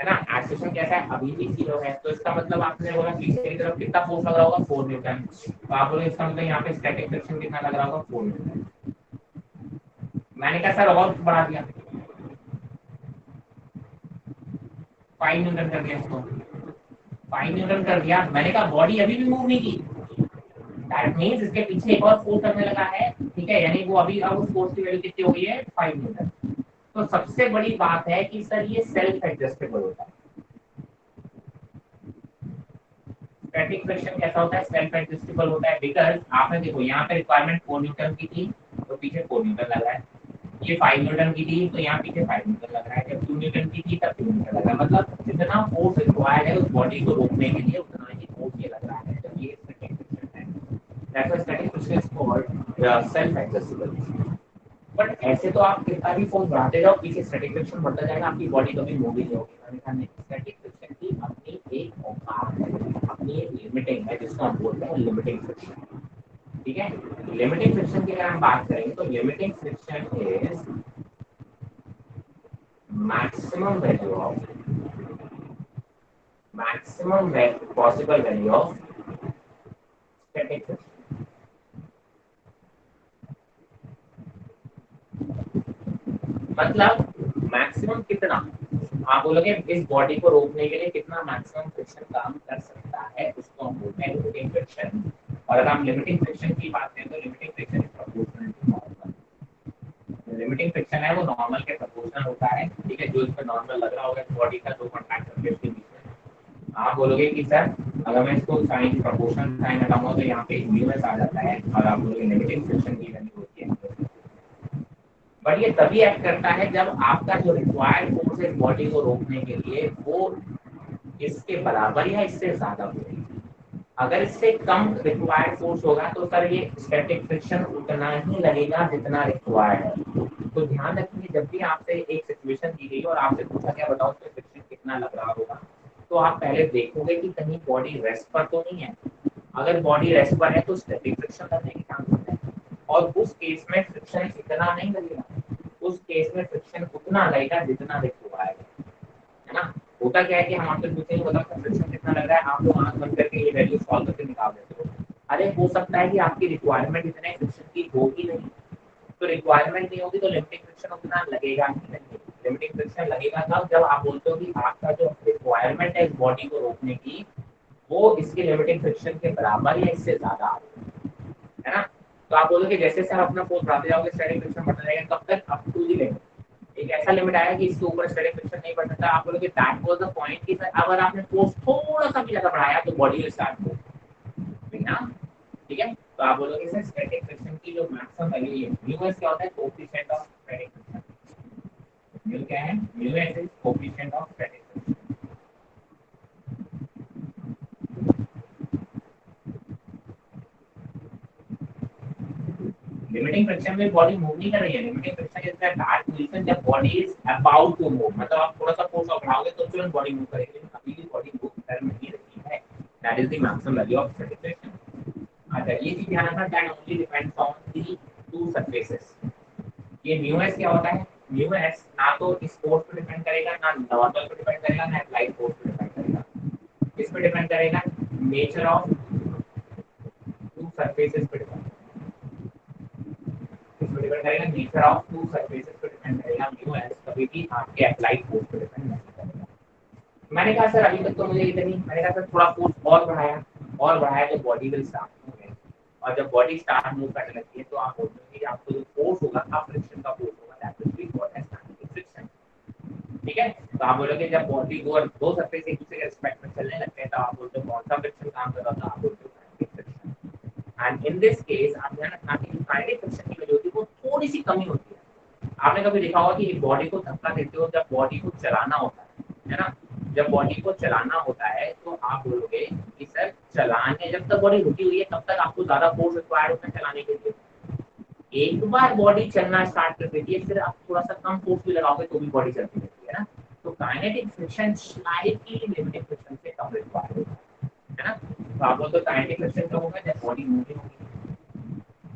है ना, एक्सेलरेशन कैसा है? अभी भी 0 है, तो इसका मतलब आपने बोला पीछे की तरफ कितना फोर्स लग रहा होगा? 4 न्यूटन। तो आप बोलोगे इसका मतलब यहाँ पे स्टैटिक फ्रिक्शन कितना लग रहा होगा? 4 न्यूटन। मैंने कहा सर और बढ़ा दिया, 5 न्यूटन कर दिया इसको, 5 न्यूटन कर दिया। मैंने कहा बॉडी अभी भी मूव नहीं की, दैट मींस इसके पीछे एक और फोर्स लगने लगा है, ठीक है, यानी वो अभी अब उस फोर्स की वैल्यू कितनी हो गई है? 5 न्यूटन। तो सबसे बड़ी बात है कि सर ये सेल्फ एडजस्टेबल होता है। स्टैटिक फ्रिक्शन कैसा होता है? सेल्फ एडजस्टेबल होता है, बिकॉज़ आपने देखो यहाँ पे रिक्वायरमेंट 4 न्यूटन की थी तो पीछे 4 न्यूटन लग रहा है, ये 5 न्यूटन की थी तो यहाँ पीछे 5 न्यूटन लग रहा है, जब 2 न्यूटन की थी तब 2 न्यूटन लग रहा है, मतलब जितना फोर्स रिक्वायर्ड है उस बॉडी को रोकने के लिए उतना ही फोर्स ये लग रहा है, तो ये स्टैटिक फ्रिक्शन है। That's why static friction is called self adjustable. But ऐसे तो आप कितना भी फोर्स बढ़ाते जाओ पीछे स्टैटिक फ्रिक्शन बढ़ता जाएगा, आपकी बॉडी कभी मूव ही नहीं होगी। मैंने कहा नहीं, स्टैटिक फ्रिक्शन की अपनी एक औकात है, अपनी एक लिमिटिंग है जिसको हम बोलते हैं लिमिटिंग फ्रिक्शन, ठीक है। लिमिटिंग फ्रिक्शन की अगर हम बात करेंगे तो limiting friction is maximum value of maximum possible value of static friction। मतलब मैक्सिमम कितना, आप बोलोगे इस बॉडी को रोकने के लिए कितना मैक्सिमम फ्रिक्शन काम कर सकता है, उसको हम बोलते हैं लिमिटिंग फ्रिक्शन। और अगर हम लिमिटिंग फ्रिक्शन की बात करें तो limiting friction is proportional to normal. Limiting friction है वो नॉर्मल के प्रोपोर्शनल होता है, ठीक है, जो इस पर नॉर्मल लग रहा होगा बॉडी का दो कॉन्टैक्ट सरफेस के बीच में। आप बोलोगे कि सर अगर मैं इसको साइन प्रोपोर्शनल साइन हटाऊंगा तो यहाँ पे यूएस आ जाता है, और आप बोलोगे नेगेटिव फ्रिक्शन की वैल्यू होती है। बट ये तभी एक्ट करता है जब आपका जो रिक्वायर्ड फोर्स है बॉडी को रोकने के लिए वो इसके बराबर या इससे ज्यादा हो। अगर इससे कम रिक्वायर्ड फोर्स होगा तो सर ये स्टैटिक फ्रिक्शन उतना ही लगेगा जितना रिक्वायर्ड है। तो ध्यान रखिए जब भी आपसे एक सिचुएशन दी गई और आपसे पूछा गया बताओ उसमें फ्रिक्शन कितना लग रहा होगा, तो आप पहले देखोगे कि कहीं बॉडी रेस्ट पर तो नहीं है। अगर बॉडी रेस्ट पर है तो स्टैटिक फ्रिक्शन लगने के चांसेस है, और उस केस में फ्रिक्शन इतना नहीं लगेगा, उस केस में फ्रिक्शन उतना लगेगा जितना रिक्वायर्ड है ना। होता क्या है कि हम आपसे पूछते हैं बताओ फ्रिक्शन कितना लग रहा है, आप लोग आंख बंद करके ये वैल्यू सॉल्व करके निकाल देते हो। अरे हो सकता है कि आपकी रिक्वायरमेंट इतने फ्रिक्शन की होगी नहीं, तो रिक्वायरमेंट नहीं होगी तो लिमिटिंग फ्रिक्शन उतना लगेगा ही नहीं। लिमिटिंग फ्रिक्शन लगेगा तब जब आप बोलते हो कि आपका जो रिक्वायरमेंट है इस बॉडी को रोकने की वो इसके लिमिटिंग फ्रिक्शन के बराबर या इससे ज्यादा है ना। तो आप बोलोगे जैसे सर अपना फोर्स बढ़ाते जाओगे स्टैटिक फ्रिक्शन बढ़ता जाएगा, कब तक? Up to the limit. एक ऐसा लिमिट आएगा कि इसके ऊपर स्टैटिक फ्रिक्शन नहीं बढ़ सकता। आप बोलोगे दैट वाज द पॉइंट कि सर अगर आपने फोर्स थोड़ा सा भी ज्यादा बढ़ाया तो बॉडी विल स्टार्ट मूव, ठीक है, ठीक है। तो आप बोलोगे सर स्टैटिक फ्रिक्शन की जो मैक्सिमम वैल्यू है म्यू एस क्या होता है? Coefficient of static friction. Mu क्या है? Mu S is coefficient of static friction. Limiting friction में बॉडी मूव नहीं कर रही है। Limiting friction is that that position जब body is about to move, मतलब आप थोड़ा सा फोर्स बढ़ाओगे तो तुरंत बॉडी मूव करेगी, लेकिन अभी भी बॉडी मूव कर नहीं रही है। That is the maximum value of static friction. अच्छा, ये चीज ध्यान रखना, that only depends on the two surfaces. ये म्यू एस क्या होता है? म्यू एस ना तो इस फोर्स पे डिपेंड करेगा, ना नॉर्मल पे डिपेंड करेगा, ना अप्लाइड फोर्स पे डिपेंड करेगा। किस पे डिपेंड करेगा? नेचर ऑफ टू सरफेसेस पे डिपेंड करेगा। नेचर ऑफ टू सरफेसेस पे डिपेंड करेगा म्यू एस, कभी भी आपके अप्लाइड फोर्स पे डिपेंड नहीं करेगा। मैंने कहा सर अभी तक तो मुझे इतनी, मैंने कहा सर थोड़ा फोर्स और बढ़ाया तो बॉडी विल स्टार्ट मूविंग, और जब बॉडी स्टार्ट मूव करने लगती है तो आप बोलते हैं कि आपको जो फोर्स होगा, आप फ्रिक्शन का फोर्स होगा, that will be called as static friction. ठीक है, तो आप बोलोगे जब बॉडी दो सरफेस एक दूसरे के रिस्पेक्ट में चलने लगते हैं तो आप बोलते हो कौन सा फ्रिक्शन काम कर रहा था? आप बोलते हो kinetic friction. And in this case आप ध्यान रखना कि काइनेटिक फ्रिक्शन की वैल्यू होती है वो थोड़ी सी कमी होती है। आपने कभी देखा होगा कि बॉडी को धक्का देते हो जब बॉडी को चलाना होता है ना? जब बॉडी को चलाना होता है तो आप बोलोगे कि सर चलाने, जब तक बॉडी रुकी हुई है तब तक आपको ज्यादा फोर्स रिक्वायर्ड होता है चलाने के लिए। एक बार बॉडी चलना स्टार्ट कर देती है फिर आप थोड़ा सा कम फोर्स भी लगाओगे तो भी बॉडी चलती रहती है ना। तो kinetic friction slightly limiting friction से कम रिक्वायर्ड होता है ना। तो आप बोलते हो काइनेटिक फ्रिक्शन कब होगा? जब बॉडी मूविंग होगी,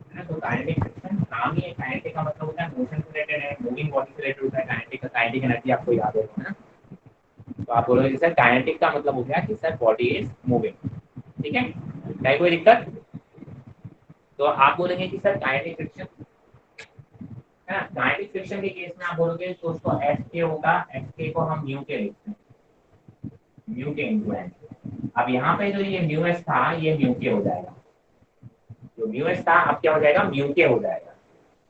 है ना। तो काइनेटिक फ्रिक्शन नाम ही है, काइनेटिक का मतलब होता है मोशन से रिलेटेड है, मूविंग बॉडी से रिलेटेड होता है। काइनेटिक एनर्जी आपको याद होगा ना। तो आप बोलोगे सर काइनेटिक का मतलब हो गया कि सर बॉडी इज मूविंग। ठीक है, क्या कोई दिक्कत? तो आप बोलेंगे कि सर काइनेटिक फ्रिक्शन है ना। काइनेटिक फ्रिक्शन के केस में आप बोलोगे तो उसको एफ के होगा, एफ के को हम म्यू के लिखते हैं, म्यू के इनटू एन। अब यहाँ पे जो ये म्यू एस था ये म्यू के हो जाएगा, जो म्यू एस था अब क्या हो जाएगा? म्यू के हो जाएगा।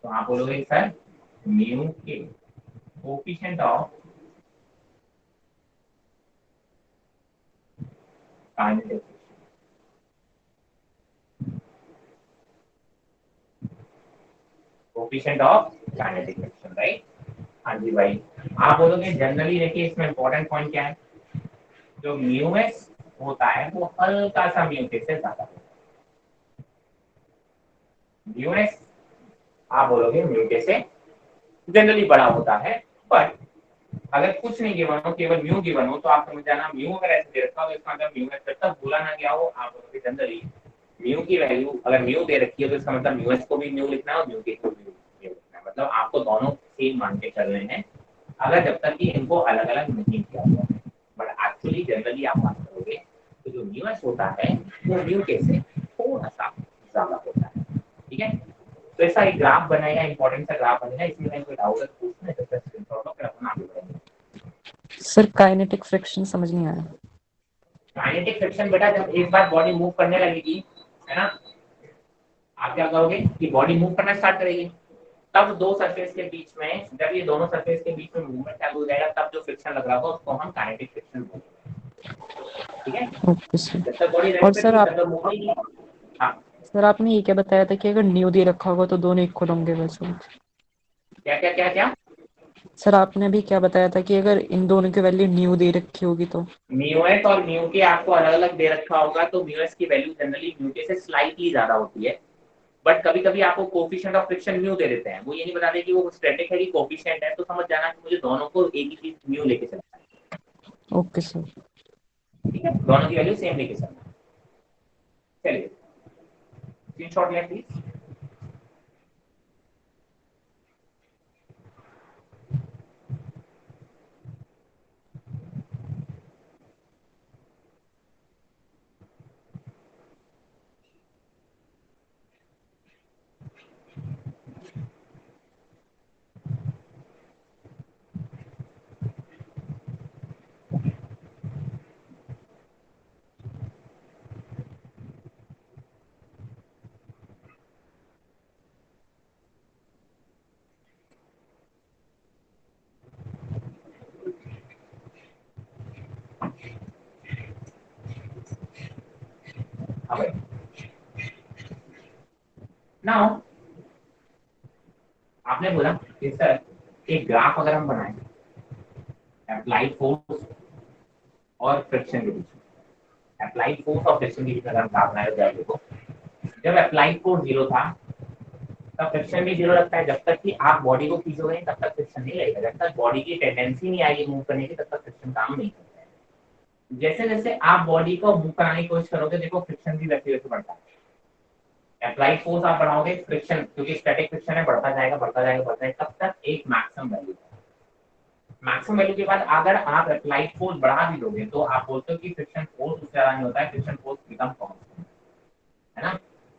तो आप बोलोगे सर म्यू के coefficient of kinetic coefficient of kinetic friction, right. हाँ जी भाई, आप बोलोगे जनरली देखिए इसमें इंपॉर्टेंट पॉइंट क्या है, जो म्यू एस होता है वो हल्का सा म्यू के से ज्यादा होता है। म्यू एस आप बोलोगे म्यू के से जनरली बड़ा होता है, पर अगर कुछ नहीं गिवन हो, केवल म्यू गिवन हो तो आप समझ जाना म्यू अगर ऐसे दे रखा हो तो इसका मतलब म्यू एस जब तक बोला ना गया हो आप बोलोगे जनरली म्यू की वैल्यू अगर म्यू दे रखी है तो इसका मतलब म्यू एस को भी म्यू लिखना है और म्यू के को भी म्यू लिखना है। मतलब आपको दोनों सेम मान के चलने हैं अगर जब तक कि इनको अलग अलग नहीं किया हुआ है। बट एक्चुअली जनरली आप बात करोगे तो जो म्यू एस होता है वो म्यू के से थोड़ा सा ज्यादा होता है। ठीक है, तो ऐसा एक ग्राफ बनेगा, इंपॉर्टेंट सा ग्राफ बनेगा। इसमें कोई डाउट है पूछना है तो फिर स्क्रीनशॉट लो, फिर अपना आगे बढ़ेंगे। सर काइनेटिक फ्रिक्शन समझ नहीं आया। काइनेटिक फ्रिक्शन बेटा जब एक बार बॉडी मूव करने लगेगी, है ना, आप क्या करोगे कि बॉडी मूव करना स्टार्ट करेगी, तब दो सरफेस के बीच में, जब ये दोनों सरफेस के बीच में मूवमेंट चालू हो जाएगा तब जो फ्रिक्शन लग रहा होगा उसको हम काइनेटिक फ्रिक्शन बोलेंगे। ठीक है, ओके सर। जब तक बॉडी और रेस्ट पे सर थी आप तब तक मूव नहीं। हाँ, सर आपने ये क्या बताया था कि अगर न्यू दे रखा होगा तो दोनों इक्वल होंगे वैसे? क्या क्या क्या क्या सर आपने अभी क्या बताया था कि अगर इन दोनों की वैल्यू न्यू दे रखी होगी तो? म्यू एस और म्यू के आपको अलग अलग दे रखा होगा तो म्यू एस की वैल्यू जनरली म्यू के से स्लाइटली ज्यादा होती है। बट कभी कभी आपको कोएफिशिएंट ऑफ फ्रिक्शन म्यू दे देते हैं, वो ये नहीं बताते कि वो स्टैटिक है कि कोएफिशिएंट है, तो समझ जाना कि मुझे दोनों को एक ही चीज म्यू लेके चलना है। Okay sir. ठीक है, दोनों की वैल्यू सेम लेके चलना है। चलिए स्क्रीनशॉट लें प्लीज। हाँ भाई, नाउ आपने बोला कि सर एक ग्राफ अगर हम बनाएं अप्लाइड फोर्स और फ्रिक्शन के बीच, अप्लाइड फोर्स और फ्रिक्शन के बीच अगर हम ग्राफ बनाए जाए, देखो जब अप्लाइड फोर्स 0 था तब फ्रिक्शन भी जीरो लगता है। जब तक कि आप बॉडी को खींचोगे नहीं तब तक फ्रिक्शन नहीं लगेगा। जब तक बॉडी की टेंडेंसी नहीं आएगी मूव करने की तब तक फ्रिक्शन काम नहीं करता है। जैसे जैसे आप बॉडी को मूव कराने की कोशिश करोगे देखो फ्रिक्शन भी वैसे वैसे बढ़ता है। अप्लाइड फोर्स आप बढ़ाओगे फ्रिक्शन, क्योंकि स्टैटिक फ्रिक्शन है, बढ़ता जाएगा बढ़ता जाएगा बढ़ता जाएगा तब तक एक मैक्सिमम वैल्यू। मैक्सिमम वैल्यू के बाद अगर आप अप्लाइड फोर्स बढ़ा भी दोगे तो आप बोलते हो कि फ्रिक्शन फोर्स उससे ज्यादा नहीं होता है, फ्रिक्शन फोर्स बिकम कांस्टेंट, है ना।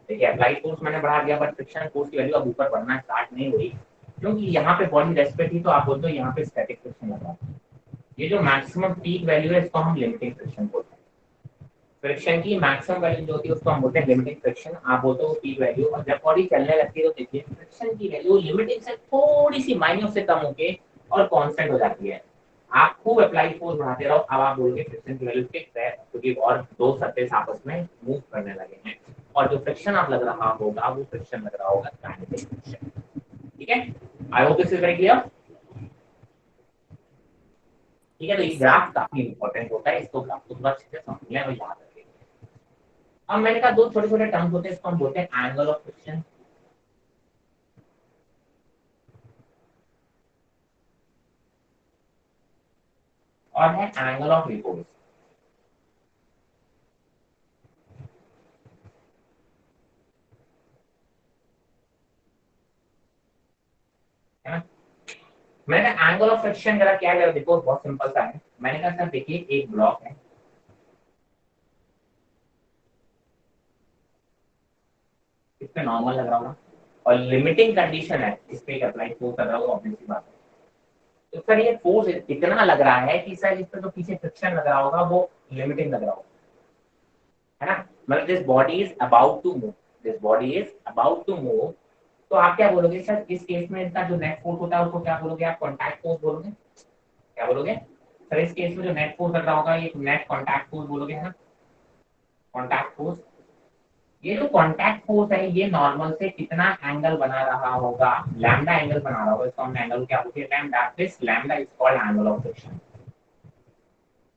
देखिए अप्लाइड फोर्स मैंने बढ़ा दिया बट फ्रिक्शन फोर्स की वैल्यू अब ऊपर बढ़ना स्टार्ट नहीं हुई, क्योंकि यहाँ पे बॉडी रेस्ट पे थी तो आप बोलते हो यहाँ पे स्टैटिक फ्रिक्शन लगा। ये जो मैक्सिमम पीक वैल्यू है इसको हम लिमिटिंग फ्रिक्शन बोलते हैं। फ्रिक्शन की मैक्सिमम वैल्यू जो होती है उसको हम बोलते हैं लिमिटिंग फ्रिक्शन, आप बोलते हो पीक वैल्यू। और जब बॉडी चलने लगती है तो देखिए फ्रिक्शन की वैल्यू लिमिटिंग से थोड़ी सी माइनस से कम होके और कांस्टेंट हो जाती है। आप खूब अप्लाई फोर्स बढ़ाते रहो, अब आप बोलोगे फ्रिक्शन की वैल्यू फिक्स है क्योंकि और दो सरफेस आपस में मूव करने लगे हैं और जो फ्रिक्शन आप लग रहा होगा वो फ्रिक्शन लग रहा होगा काइनेटिक फ्रिक्शन। ठीक है, I hope this is very clear. ठीक है, तो ये ग्राफ काफी इंपॉर्टेंट होता है, इसको ग्राफ को थोड़ा अच्छे से समझ लें और याद रखें। अब मैंने कहा दो छोटे छोटे टर्म्स होते हैं, इसको हम बोलते हैं एंगल ऑफ फ्रिक्शन और है एंगल ऑफ रिपोज। है ना, मैंने एंगल ऑफ फ्रिक्शन जरा क्या है देखो, बहुत सिंपल सा है। मैंने कहा सर देखिए एक ब्लॉक है, इस पे नॉर्मल लग रहा होगा और लिमिटिंग कंडीशन है, इस पे एक अप्लाई फोर्स कर रहा होगा, ऑब्वियसली बात है। तो सर ये फोर्स इतना लग रहा है कि सर इस पे जो पीछे फ्रिक्शन लग रहा होगा वो लिमिटिंग लग रहा होगा, है ना। मतलब this body is about to move, this body is about to move, तो आप क्या बोलोगे सर इस केस में इसका जो नेट फोर्स होता है उसको क्या बोलोगे आप, कॉन्टैक्ट फोर्स बोलोगे। क्या बोलोगे सर इस केस में जो नेट फोर्स लग रहा होगा ये नेट कॉन्टैक्ट फोर्स बोलोगे, है ना, कॉन्टैक्ट फोर्स। ये जो कॉन्टैक्ट फोर्स है ये नॉर्मल से कितना एंगल बना रहा होगा, लैम्डा एंगल बना रहा होगा, इसको हम एंगल क्या बोलते हैं, lambda. This lambda is called angle of friction,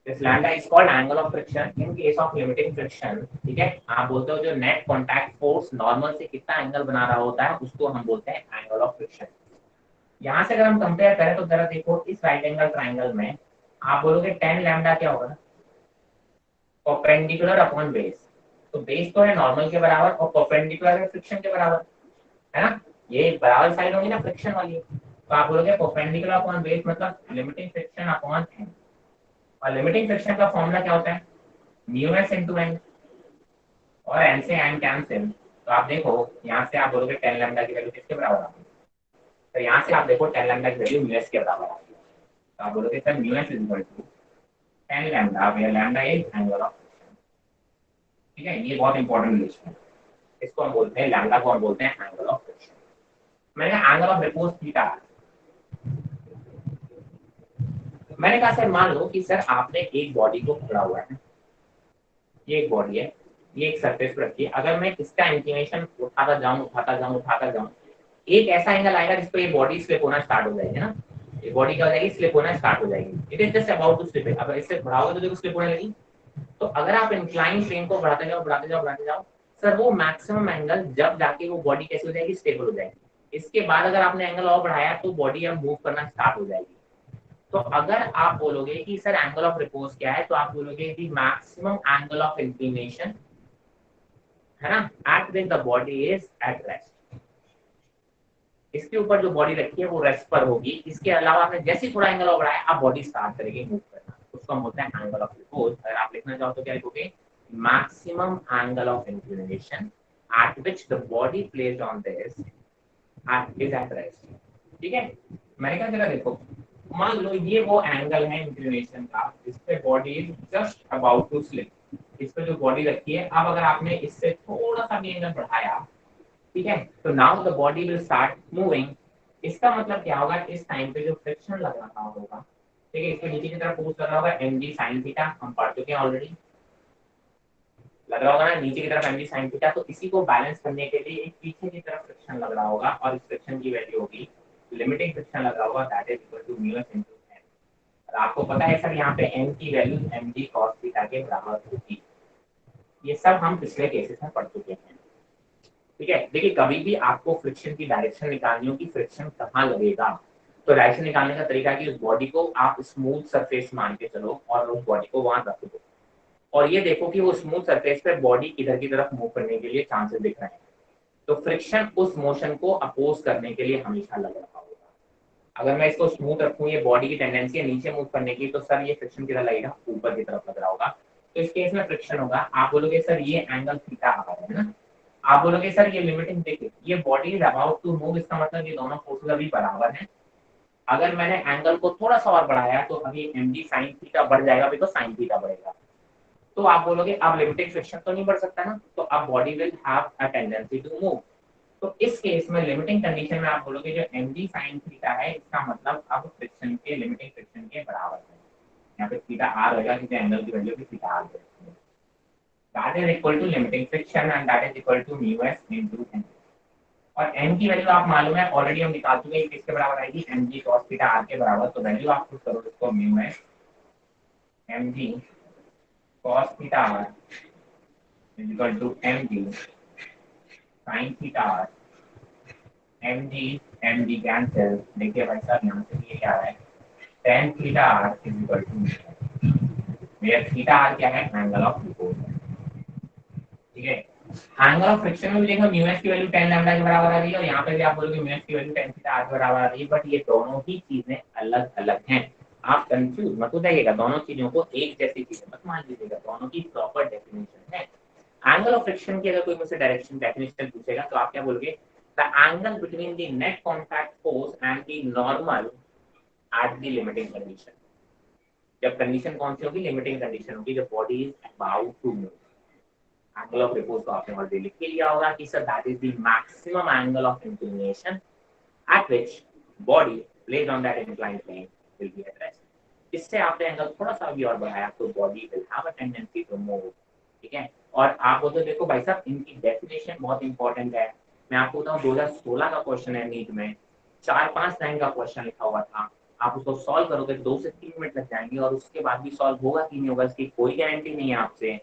this lambda is called angle of friction in case of limiting friction. ठीक है, आप बोलते हो जो नेट कॉन्टैक्ट फोर्स नॉर्मल से कितना एंगल बना रहा होता है उसको हम बोलते हैं एंगल ऑफ फ्रिक्शन। यहाँ से अगर हम कंपेयर करें तो जरा देखो इस राइट एंगल ट्राइंगल में आप बोलोगे 10 लैम्डा क्या होगा, परपेंडिकुलर अपॉन बेस। तो बेस तो है नॉर्मल के बराबर और परपेंडिकुलर है फ्रिक्शन के बराबर, है ना, ये बराबर साइड होगी ना फ्रिक्शन वाली। तो आप बोलोगे परपेंडिकुलर अपॉन बेस मतलब लिमिटिंग फ्रिक्शन अपॉन एन, और लिमिटिंग फ्रिक्शन का फॉर्मूला क्या होता है, म्यू एस इनटू एन, और एन से एन कैंसिल। तो आप देखो यहाँ से आप बोलोगे 10 लैम्डा की वैल्यू किसके बराबर आ गई, तो यहाँ से आप देखो 10 लैम्डा की वैल्यू म्यू एस के बराबर आ गई। तो आप बोलोगे sir mu S is equal to 10 lambda, where lambda is angle of friction. ठीक है, ये बहुत इंपॉर्टेंट रिलेशन है, इसको हम बोलते हैं लैम्डा को हम बोलते हैं एंगल ऑफ फ्रिक्शन। मैंने एंगल ऑफ रिपोज थीटा, मैंने कहा सर मान लो कि सर आपने एक बॉडी को पकड़ा हुआ है, ये एक बॉडी है, ये एक सरफेस पर रखी है, अगर मैं इसका इंक्लिनेशन उठाता जाऊं एक ऐसा एंगल आएगा जिस पर ये बॉडी स्लिप होना स्टार्ट हो जाएगी ना, ये बॉडी क्या हो जाएगी, स्लिप होना स्टार्ट हो जाएगी। It is just about to slip, अगर इससे बढ़ाओगे तो देखो स्लिप होने लगी। तो अगर आप इंक्लाइन प्लेन को बढ़ाते जाओ सर वो मैक्सिमम एंगल जब जाके वो बॉडी कैसी हो जाएगी, स्टेबल हो जाएगी। इसके बाद अगर आपने एंगल और बढ़ाया तो बॉडी अब मूव करना स्टार्ट हो जाएगी। तो अगर आप बोलोगे कि सर एंगल ऑफ रिपोज क्या है, तो आप बोलोगे कि मैक्सिमम एंगल ऑफ इंक्लिनेशन, है ना, at which the body is at rest. इसके ऊपर जो बॉडी रखी है वो रेस्ट पर होगी, इसके अलावा आपने जैसे थोड़ा एंगल और बढ़ाया आप बॉडी स्टार्ट करेगी मूव करना, उसको हम बोलते हैं एंगल ऑफ रिपोज। अगर आप लिखना चाहो तो क्या लिखोगे, maximum angle of inclination at which the body placed on this is at rest. ठीक है, मैंने कहा जरा देखो मान लो ये वो एंगल है इंक्लिनेशन का, इस पे body is just about to slip, इस पे जो बॉडी रखी है, अब अगर आपने इससे थोड़ा सा भी एंगल बढ़ाया, ठीक है, तो now the body will start moving. इसका मतलब क्या होगा, इस टाइम पे जो फ्रिक्शन लग रहा होगा, ठीक है, इसके नीचे की तरफ फोर्स लग रहा होगा mg sin थीटा, हम पढ़ चुके हैं ऑलरेडी, लग रहा होगा ना नीचे की तरफ mg sin थीटा। तो इसी को बैलेंस करने के लिए एक पीछे की तरफ फ्रिक्शन लग रहा होगा और इस फ्रिक्शन की वैल्यू होगी, लिमिटिंग फ्रिक्शन लग रहा होगा, that is equal to mu s into N. और आपको पता है सर यहाँ पे n की वैल्यू mg cos थीटा के बराबर होगी। ये सब हम पिछले केसेस में पढ़ चुके हैं। ठीक है। देखिए कभी भी आपको फ्रिक्शन की डायरेक्शन निकालनी होगी, फ्रिक्शन कहाँ लगेगा, तो डायरेक्शन निकालने का तरीका है कि उस बॉडी को आप स्मूथ सरफेस मान के चलो और उस बॉडी को वहां रख दो और ये देखो कि वो स्मूथ सरफेस पे बॉडी किधर की तरफ मूव करने के लिए चांसेस दिख रहे हैं। तो फ्रिक्शन उस मोशन को अपोज करने के लिए हमेशा लग रहा होगा। अगर मैं इसको स्मूथ रखूं, ये बॉडी की टेंडेंसी है नीचे मूव करने की, तो सर ये फ्रिक्शन किधर लगेगा, ऊपर की तरफ लग रहा होगा। तो इस केस में फ्रिक्शन होगा। आप बोलोगे सर ये एंगल थीटा आ रहा है ना, आप बोलोगे सर ये लिमिटिंग देखिए ये body is about to move, इसका मतलब ये दोनों फोर्सेस अभी बराबर हैं। अगर मैंने एंगल को थोड़ा सा और बढ़ाया तो अभी mg sin थीटा बढ़ जाएगा, अभी तो sin थीटा बढ़ेगा। तो आप बोलोगे अब लिमिटिंग फ्रिक्शन तो नहीं बढ़ सकता ना, तो अब body will have a tendency to move. तो इस केस में लिमिटिंग कंडीशन में आप बोलोगे जो mg sin थीटा है इसका मतलब अब फ्रिक्शन के लिमिटिंग फ्रिक्शन के बराबर है। यहाँ पे थीटा r होगा क्योंकि एंगल की वैल्यू भी थीटा r है। That is equal to limiting friction and that is equal to mu s into n। और n की वैल्यू आप मालूम है ऑलरेडी हम निकाल चुके हैं, किसके बराबर आएगी mg cos थीटा r के बराबर। तो वैल्यू आप पुट करो इसको mu s mg cos theta r is equal to mg sin theta r। mg cancel, देखिए भाई साहब यहाँ से ये क्या है tan theta r is equal to मेरा थीटा r क्या है, एंगल ऑफ रिपोर्ट, ठीक है। एंगल ऑफ फ्रिक्शन में भी देखो म्यू एस की वैल्यू tan लैम्डा के बराबर आ रही है और यहाँ पे भी आप बोलोगे म्यू एस की वैल्यू tan थीटा r के बराबर आ रही है, बट ये दोनों ही चीजें अलग अलग हैं। आप कंफ्यूज मत हो जाइएगा, दोनों चीजों को एक जैसी चीजें मत मान लीजिएगा, दोनों की प्रॉपर डेफिनेशन है। एंगल ऑफ फ्रिक्शन की अगर कोई मुझसे डायरेक्शन डेफिनेशन पूछेगा तो आप क्या बोलोगे, the angle between the net contact force and the normal at the limiting condition. जब कंडीशन कौन सी होगी, लिमिटिंग कंडीशन होगी, जब body is about to move. Angle of repose को आपने ऑलरेडी लिख के लिया होगा कि sir that is the maximum angle of inclination at which body placed on that inclined plane will be at rest. इससे आपने एंगल थोड़ा सा भी और बढ़ाया तो body will have a tendency to move, ठीक है। और आप बोलते हो देखो भाई साहब इनकी डेफिनेशन बहुत इंपॉर्टेंट है। मैं आपको बताऊं 2016 का क्वेश्चन है नीट में, 4-5 लाइन का क्वेश्चन लिखा हुआ था। आप उसको सॉल्व करोगे 2 से 3 मिनट लग जाएंगे और उसके बाद भी सॉल्व होगा कि नहीं होगा इसकी कोई गारंटी नहीं है आपसे।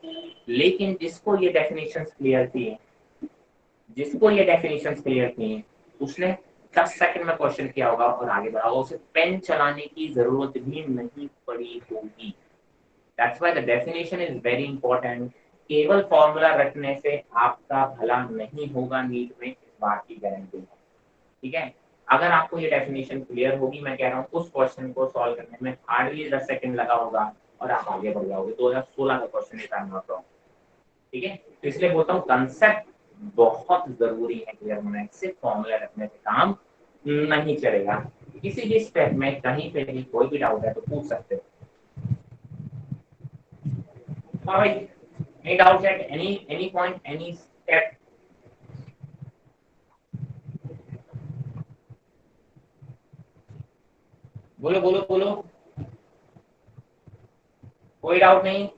लेकिन जिसको ये डेफिनेशंस क्लियर थी, जिसको ये डेफिनेशंस क्लियर थी उसने 10 सेकंड में क्वेश्चन किया होगा और आगे बढ़ा होगा, उसे पेन चलाने की जरूरत भी नहीं पड़ी होगी। That's why the definition is very important. केवल फॉर्मूला रटने से आपका भला नहीं होगा नीट में, इस बात की गारंटी है, ठीक है। अगर आपको ये डेफिनेशन क्लियर होगी, मैं कह रहा हूँ उस क्वेश्चन को सॉल्व करने में हार्डली 10 सेकंड लगा होगा और आप आगे बढ़ जाओगे। 2016 का क्वेश्चन है, ठीक है। तो इसलिए बोलता हूँ कंसेप्ट बहुत जरूरी है क्लियर होना, सिर्फ फॉर्मूला रखने से काम नहीं चलेगा। किसी भी स्टेप में कहीं पे भी कोई भी डाउट है तो पूछ सकते हो। हाँ भाई, any doubts at any point, any step? बोलो बोलो बोलो, कोई डाउट नहीं?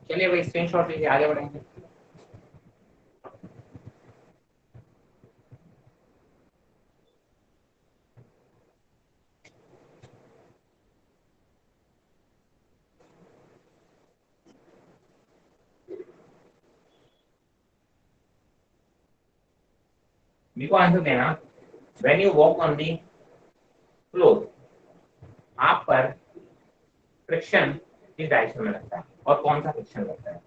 चलिए भाई स्क्रीनशॉट लीजिए, आगे बढ़ेंगे। मेरे को आंसर देना। When you walk on the floor, आप पर फ्रिक्शन किस डायरेक्शन में लगता है और कौन सा फ्रिक्शन लगता है?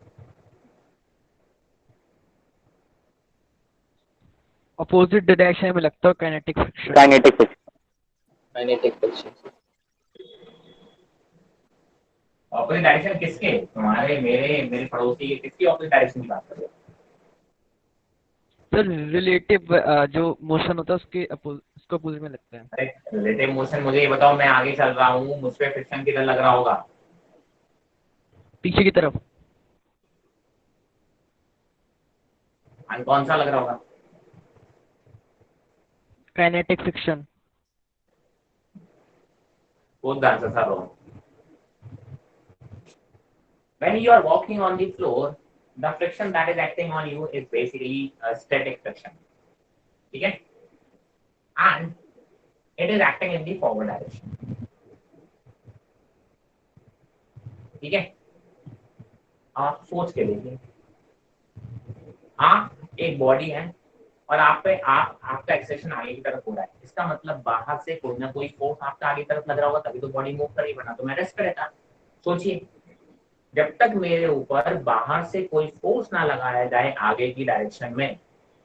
अपोजिट डायरेक्शन में लगता है kinetic friction. Kinetic friction. Opposite direction किसके? तुम्हारे, मेरे पड़ोसी, किसकी ऑपोजिट डायरेक्शन की बात कर रहे हो? सर रिलेटिव जो मोशन होता है उसके उसको अपोजिट में लगता है। अरे रिलेटिव मोशन, मुझे ये बताओ, मैं आगे चल रहा हूँ, मुझ पे फ्रिक्शन किधर लग रहा होगा? पीछे की तरफ। और कौन सा लग रहा होगा? Kinetic friction. Both the answers are wrong. When you are walking on the floor, the friction that is acting on you is basically a static friction. ठीक है? And it is acting in the forward direction. ठीक है, आप सोच के देखिए, आप एक बॉडी है और आप पे आपका एक्सेशन आगे की तरफ हो रहा है, इसका मतलब बाहर से कोई ना कोई फोर्स आपका आगे की तरफ लग रहा होगा, तभी तो बॉडी मूव करेगी, वरना तो मैं रेस्ट पे रहता। सोचिए, जब तक मेरे ऊपर बाहर से कोई फोर्स ना लगाया जाए आगे की डायरेक्शन में,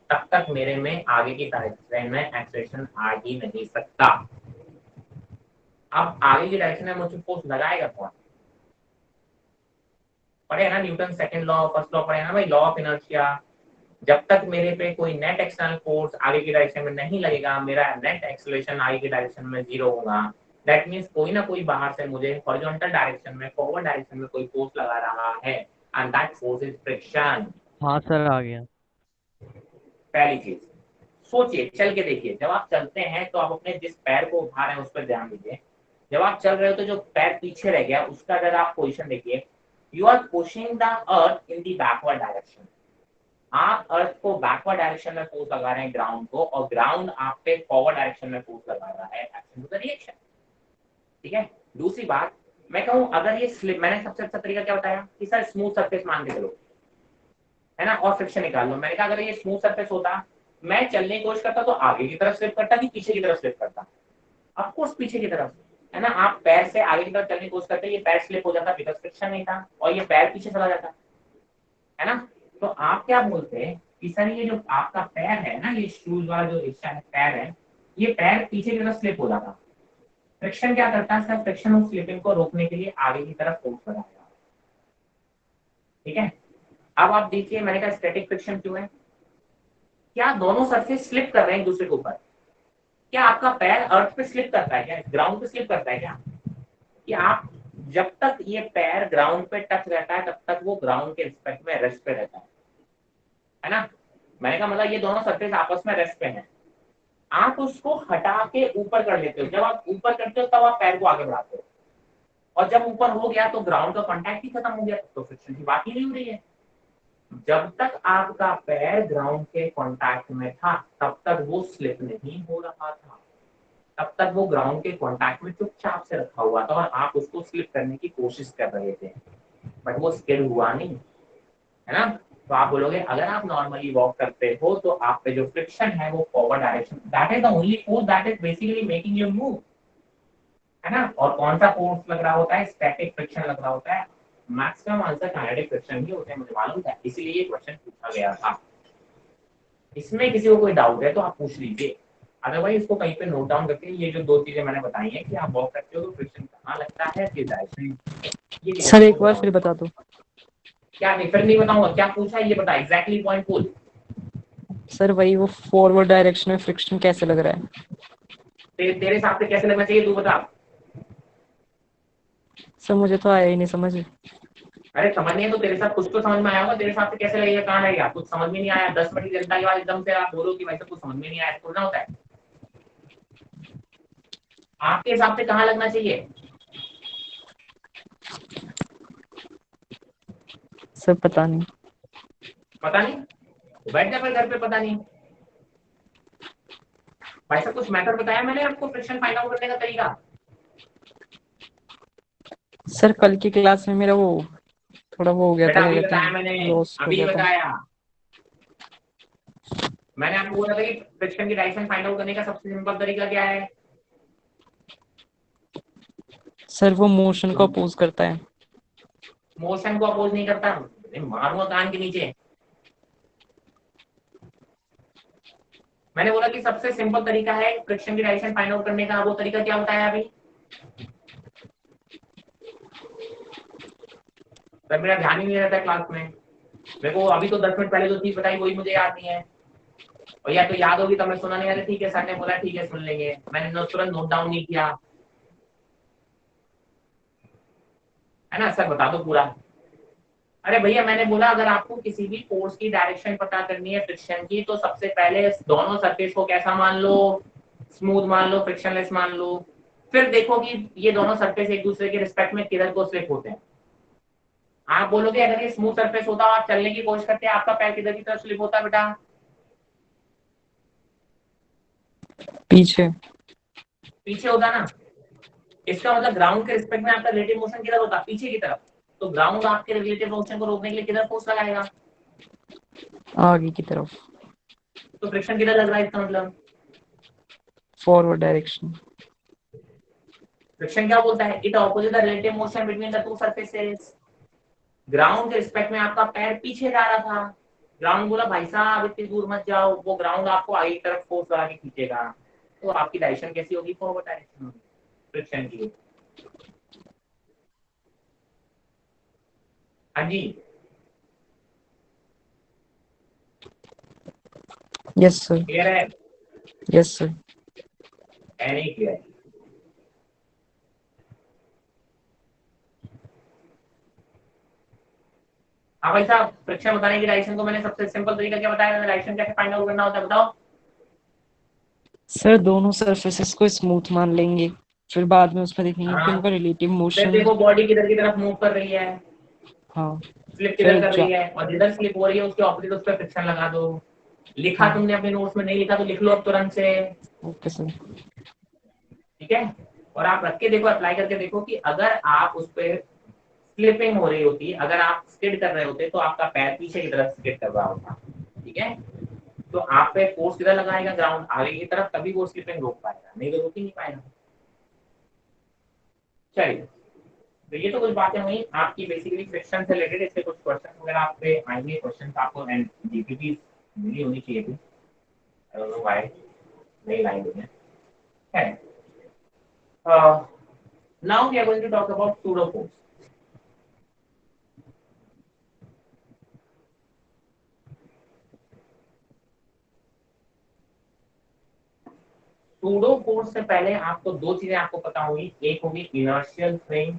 तब तक मेरे में आगे की डायरेक्शन में एक्सेलेरेशन आ ही नहीं सकता। अब आगे की डायरेक्शन में मुझे फोर्स लगाएगा कौन? पढ़े ना Newton second law, first law पढ़े ना भाई, लॉ ऑफ इनर्शिया। जब तक मेरे पे कोई नेट एक्सटर्नल फोर्स आगे की डायरेक्शन में नहीं लगेगा, मेरा नेट एक्सेलरेशन आगे की डायरेक्शन में 0 होगा। दैट मींस कोई ना कोई बाहर से मुझे हॉरिजॉन्टल डायरेक्शन में, फॉरवर्ड डायरेक्शन में कोई फोर्स लगा रहा है, and that force is friction. हाँ सर आ गया। पहली चीज सोचिए, चल के देखिए, जब आप चलते हैं तो आप अपने जिस पैर को उठा रहे हैं उस पर ध्यान दीजिए। जब आप चल रहे हो तो जो पैर पीछे रह गया उसका अगर आप पोजीशन देखिए, you are pushing the earth in the backward direction. आप अर्थ को बैकवर्ड डायरेक्शन में फोर्स लगा रहे हैं ग्राउंड को, और ग्राउंड आप पे फॉरवर्ड डायरेक्शन में फोर्स लगा रहा है, एक्शन टू द रिएक्शन। ठीक है, दूसरी बात मैं कहूं, अगर ये स्लिप, मैंने सबसे अच्छा तरीका क्या बताया कि सर स्मूथ सरफेस मान के चलो, है ना, और फ्रिक्शन निकाल लो। मैंने कहा अगर ये स्मूथ सरफेस होता, मैं चलने की कोशिश करता तो आगे की तरफ स्लिप करता कि पीछे की तरफ स्लिप करता? ऑफ कोर्स पीछे की तरफ, है ना। आप पैर से आगे की तरफ चलने की कोशिश करते, ये पैर स्लिप हो जाता बिकॉज फ्रिक्शन नहीं था, और ये पैर पीछे चला जाता, है ना। तो आप क्या बोलते हैं कि सर ये जो आपका पैर है ना, ये शूज वाला जो हिस्सा है, पैर है, ये पैर पीछे की तरफ स्लिप हो जाता। फ्रिक्शन क्या करता है सर? फ्रिक्शन उस स्लिपिंग को रोकने के लिए आगे की तरफ फोर्स लगाएगा। ठीक है, अब आप देखिए, मैंने कहा स्टैटिक फ्रिक्शन क्यों है? क्या दोनों सरफेस स्लिप कर रहे हैं एक दूसरे के ऊपर? क्या आपका पैर अर्थ पे स्लिप करता है क्या, ग्राउंड पे स्लिप करता है क्या? कि आप जब तक ये पैर ग्राउंड पे टच रहता है तब तक वो ग्राउंड के रिस्पेक्ट में रेस्ट पे रहता है ना। मैंने कहा मतलब ये दोनों सरफेस आपस में रेस्ट पे हैं। आप उसको हटा के ऊपर कर लेते हो, जब आप ऊपर करते हो तब आप पैर को आगे बढ़ाते हो, और जब ऊपर हो गया तो ग्राउंड का कांटेक्ट ही खत्म हो गया, तो फ्रिक्शन की बात ही नहीं हो रही है। जब तक आपका पैर ग्राउंड के कांटेक्ट में था तब तक वो स्लिप नहीं हो रहा था, तब तक वो ग्राउंड के कांटेक्ट में चुपचाप से रखा हुआ था, और आप उसको स्लिप करने की कोशिश कर रहे थे, बट वो स्किड हुआ नहीं, है ना। तो आप बोलोगे अगर आप नॉर्मली वॉक करते हो तो आप पे जो फ्रिक्शन है वो forward direction, that is the only force that is basically making you move, है ना। और कौन सा फोर्स लग रहा होता है? स्टैटिक फ्रिक्शन लग रहा होता है। मैक्सिमम आंसर काइनेटिक फ्रिक्शन ही होते हैं, मुझे मालूम था, इसीलिए ये क्वेश्चन पूछा गया था। इसमें किसी को कोई डाउट है तो आप पूछ लीजिए, अदरवाइज इसको कहीं पे नोट डाउन करके, ये जो दो चीजें मैंने बताई हैं कि आप वॉक करते हो तो फ्रिक्शन कहाँ लगता है, किस डायरेक्शन। ये सर एक बार फिर बता दो। क्या नहीं, फिर नहीं बताऊंगा, क्या पूछा है ये बता, एग्जैक्टली पॉइंट बोल। सर वही, वो फॉरवर्ड डायरेक्शन में फ्रिक्शन कैसे लग रहा है? तेरे हिसाब से कैसे लगना चाहिए तू बता। सर मुझे तो आया ही नहीं समझ। अरे समझ नहीं है तो तेरे साथ कुछ तो समझ में आया होगा, तेरे हिसाब से कैसे लगेगा, कहाँ लगेगा? कुछ समझ में नहीं आया, 10 मिनट की जनता के बाद एकदम से आप बोलो कि वैसे कुछ समझ में नहीं आया, थोड़ा होता है। आपके हिसाब से कहाँ लगना चाहिए? सर पता नहीं। पता नहीं, बैठ जा फिर घर पे, पता नहीं। भाई साहब कुछ मैथड बताया मैंने आपको फ्रिक्शन फाइंड आउट करने का तरीका? सर कल की क्लास में मेरा वो थोड़ा वो हो गया बेटा था, अभी क्या कहते बताया हैं, मैंने, लॉस्ट हो अभी गया था। बताया मैंने आपको बोला था कि फ्रिक्शन की डायरेक्शन फाइंड आउट करने का सबसे सिंपल तरीका क्या है? सर वो मोशन को अपोज करता है। मोशन को अपोज नहीं करता, मारूंगा कान के नीचे। मैंने बोला कि सबसे सिंपल तरीका है फ्रिक्शन की डायरेक्शन फाइंड आउट करने का, वो तरीका क्या बताया अभी? सर मेरा ध्यान ही नहीं रहता है क्लास में, मेरे को अभी तो 10 मिनट पहले जो चीज बताई वही मुझे याद नहीं है, और या तो याद होगी तो मैं सुना नहीं आ रहा, ठीक है सर ने बोला ठीक है सुन लेंगे, मैंने तुरंत नोट डाउन नहीं किया, है ना। सर बता दो पूरा। अरे भैया मैंने बोला अगर आपको किसी भी फोर्स की डायरेक्शन पता करनी है फ्रिक्शन की, तो सबसे पहले दोनों सरफेस को कैसा मान लो? स्मूथ मान लो, फ्रिक्शनलेस मान लो। फिर देखो कि ये दोनों सरफेस एक दूसरे के रिस्पेक्ट में किधर को स्लिप होते हैं। आप बोलोगे अगर ये स्मूथ सरफेस होता आप चलने की कोशिश करते हैं, आपका पैर किधर की तरफ स्लिप होता बेटा? पीछे। पीछे होता ना। इसका मतलब ग्राउंड के रिस्पेक्ट में आपका रिलेटिव मोशन किधर होता? पीछे की तरफ। तो ग्राउंड आपके रिलेटिव मोशन को रोकने के लिए किधर फोर्स लगाएगा? आगे की तरफ, तो फ्रिक्शन किधर लग रहा है इसका मतलब? Forward direction. फ्रिक्शन क्या बोलता है? It opposite the relative motion between the two surfaces. Ground के रिस्पेक्ट में आपका पैर पीछे जा रहा था, ग्राउंड बोला भाई साहब इतनी दूर मत जाओ, वो ग्राउंड आपको आगे की तरफ फोर्स लगा के खींचेगा, तो आपकी डायरेक्शन कैसी होगी? फॉरवर्ड डायरेक्शन होगी फ्रिक्शन की। हाँ जी, यस सर, क्लियर है? Yes sir. नहीं क्लियर? हाँ भाई साहब, फ्रिक्शन बताने की डायरेक्शन को मैंने सबसे सिंपल तरीका क्या बताया? डायरेक्शन कैसे फाइंड आउट करना होता है बताओ? सर दोनों सरफेसेस को स्मूथ मान लेंगे, फिर बाद में उसमें देखेंगे कि हाँ, उनका रिलेटिव फिर मोशन। देखो बॉडी किधर की तरफ मूव कर रही है, हाँ, स्लिप फिर किधर कर रही है, और जिधर स्लिप हो रही है उसके ऑपोजिट उस पर फ्रिक्शन लगा दो। लिखा तुमने अपने नोट्स में? नहीं लिखा तो लिख लो अब तुरंत से, ओके सर। ठीक है? और आप रख के देखो, अप्लाई करके देखो कि अगर आप उस पर स्लिपिंग हो रही होती, अगर आप स्किड कर रहे होते तो आपका पैर पीछे की तरफ स्किड कर रहा होता, ठीक है? तो आप पे फोर्स किधर लगाएगा? ग्राउंड आगे की तरफ, तभी वो स्लिपिंग रोक पाएगा, नहीं तो रोक ही नहीं पाएगा। चलिए, तो ये तो कुछ बातें हुई आपकी बेसिकली फ्रिक्शन से रिलेटेड। इससे कुछ क्वेश्चन वगैरह आप पे आएंगे, क्वेश्चन आपको एंड जीपीटी मिली होनी चाहिए थी, आई डोंट नो व्हाई नहीं लाई हुई है। Now we are going to talk about pseudo force. Pseudo force से पहले आपको दो चीजें आपको पता होगी, एक होगी इनर्शियल फ्रेम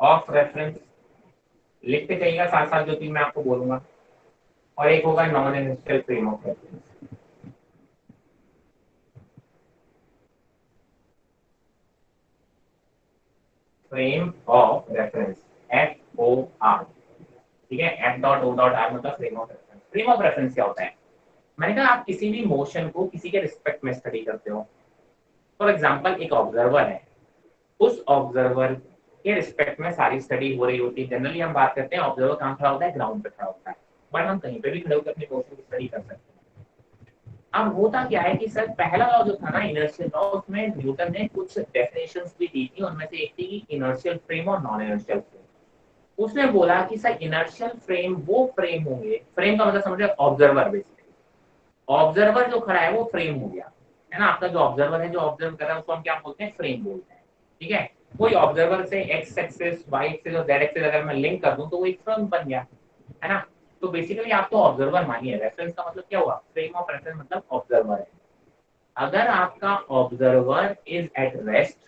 ऑफ रेफरेंस, लिखते जाइएगा साथ साथ जो चीज मैं आपको बोलूंगा, और एक होगा non inertial frame of reference. Frame of reference, FOR, ठीक है? F.O.R मतलब frame of reference. Frame of reference क्या होता है? मैंने कहा आप किसी भी मोशन को किसी के रिस्पेक्ट में स्टडी करते हो। फॉर एग्जांपल एक ऑब्जर्वर है, उस ऑब्जर्वर के रिस्पेक्ट में सारी स्टडी हो रही होती है। जनरली हम बात करते हैं ऑब्जर्वर कहाँ खड़ा होता है? ग्राउंड पे खड़ा होता है, बट हम कहीं पे भी खड़े होकर अपने मोशन की स्टडी कर सकते हैं। अब होता क्या है कि सर पहला लॉ जो था ना इनर्शियल लॉ, उसमें न्यूटन ने कुछ डेफिनेशंस भी दी थी, उनमें से एक थी कि इनर्शियल फ्रेम और नॉन इनर्शियल फ्रेम। उसने बोला कि सर इनर्शियल फ्रेम वो फ्रेम होंगे, फ्रेम का मतलब समझ रहे ऑब्जर्वर, बेसिकली ऑब्जर्वर जो खड़ा है वो फ्रेम हो गया, है ना? आपका जो ऑब्जर्वर है, जो ऑब्जर्व कर रहा है, उसको हम क्या बोलते हैं? फ्रेम बोलते हैं, ठीक है? कोई ऑब्जर्वर से एक्स एक्सिस, वाई एक्सिस और जेड एक्सिस अगर मैं लिंक कर दूं तो वो एक फ्रेम बन गया, है ना? तो बेसिकली आप तो ऑब्जर्वर मानिए, रेफरेंस का मतलब क्या हुआ? फ्रेम ऑफ रेफरेंस मतलब ऑब्जर्वर है। अगर आपका observer is at rest,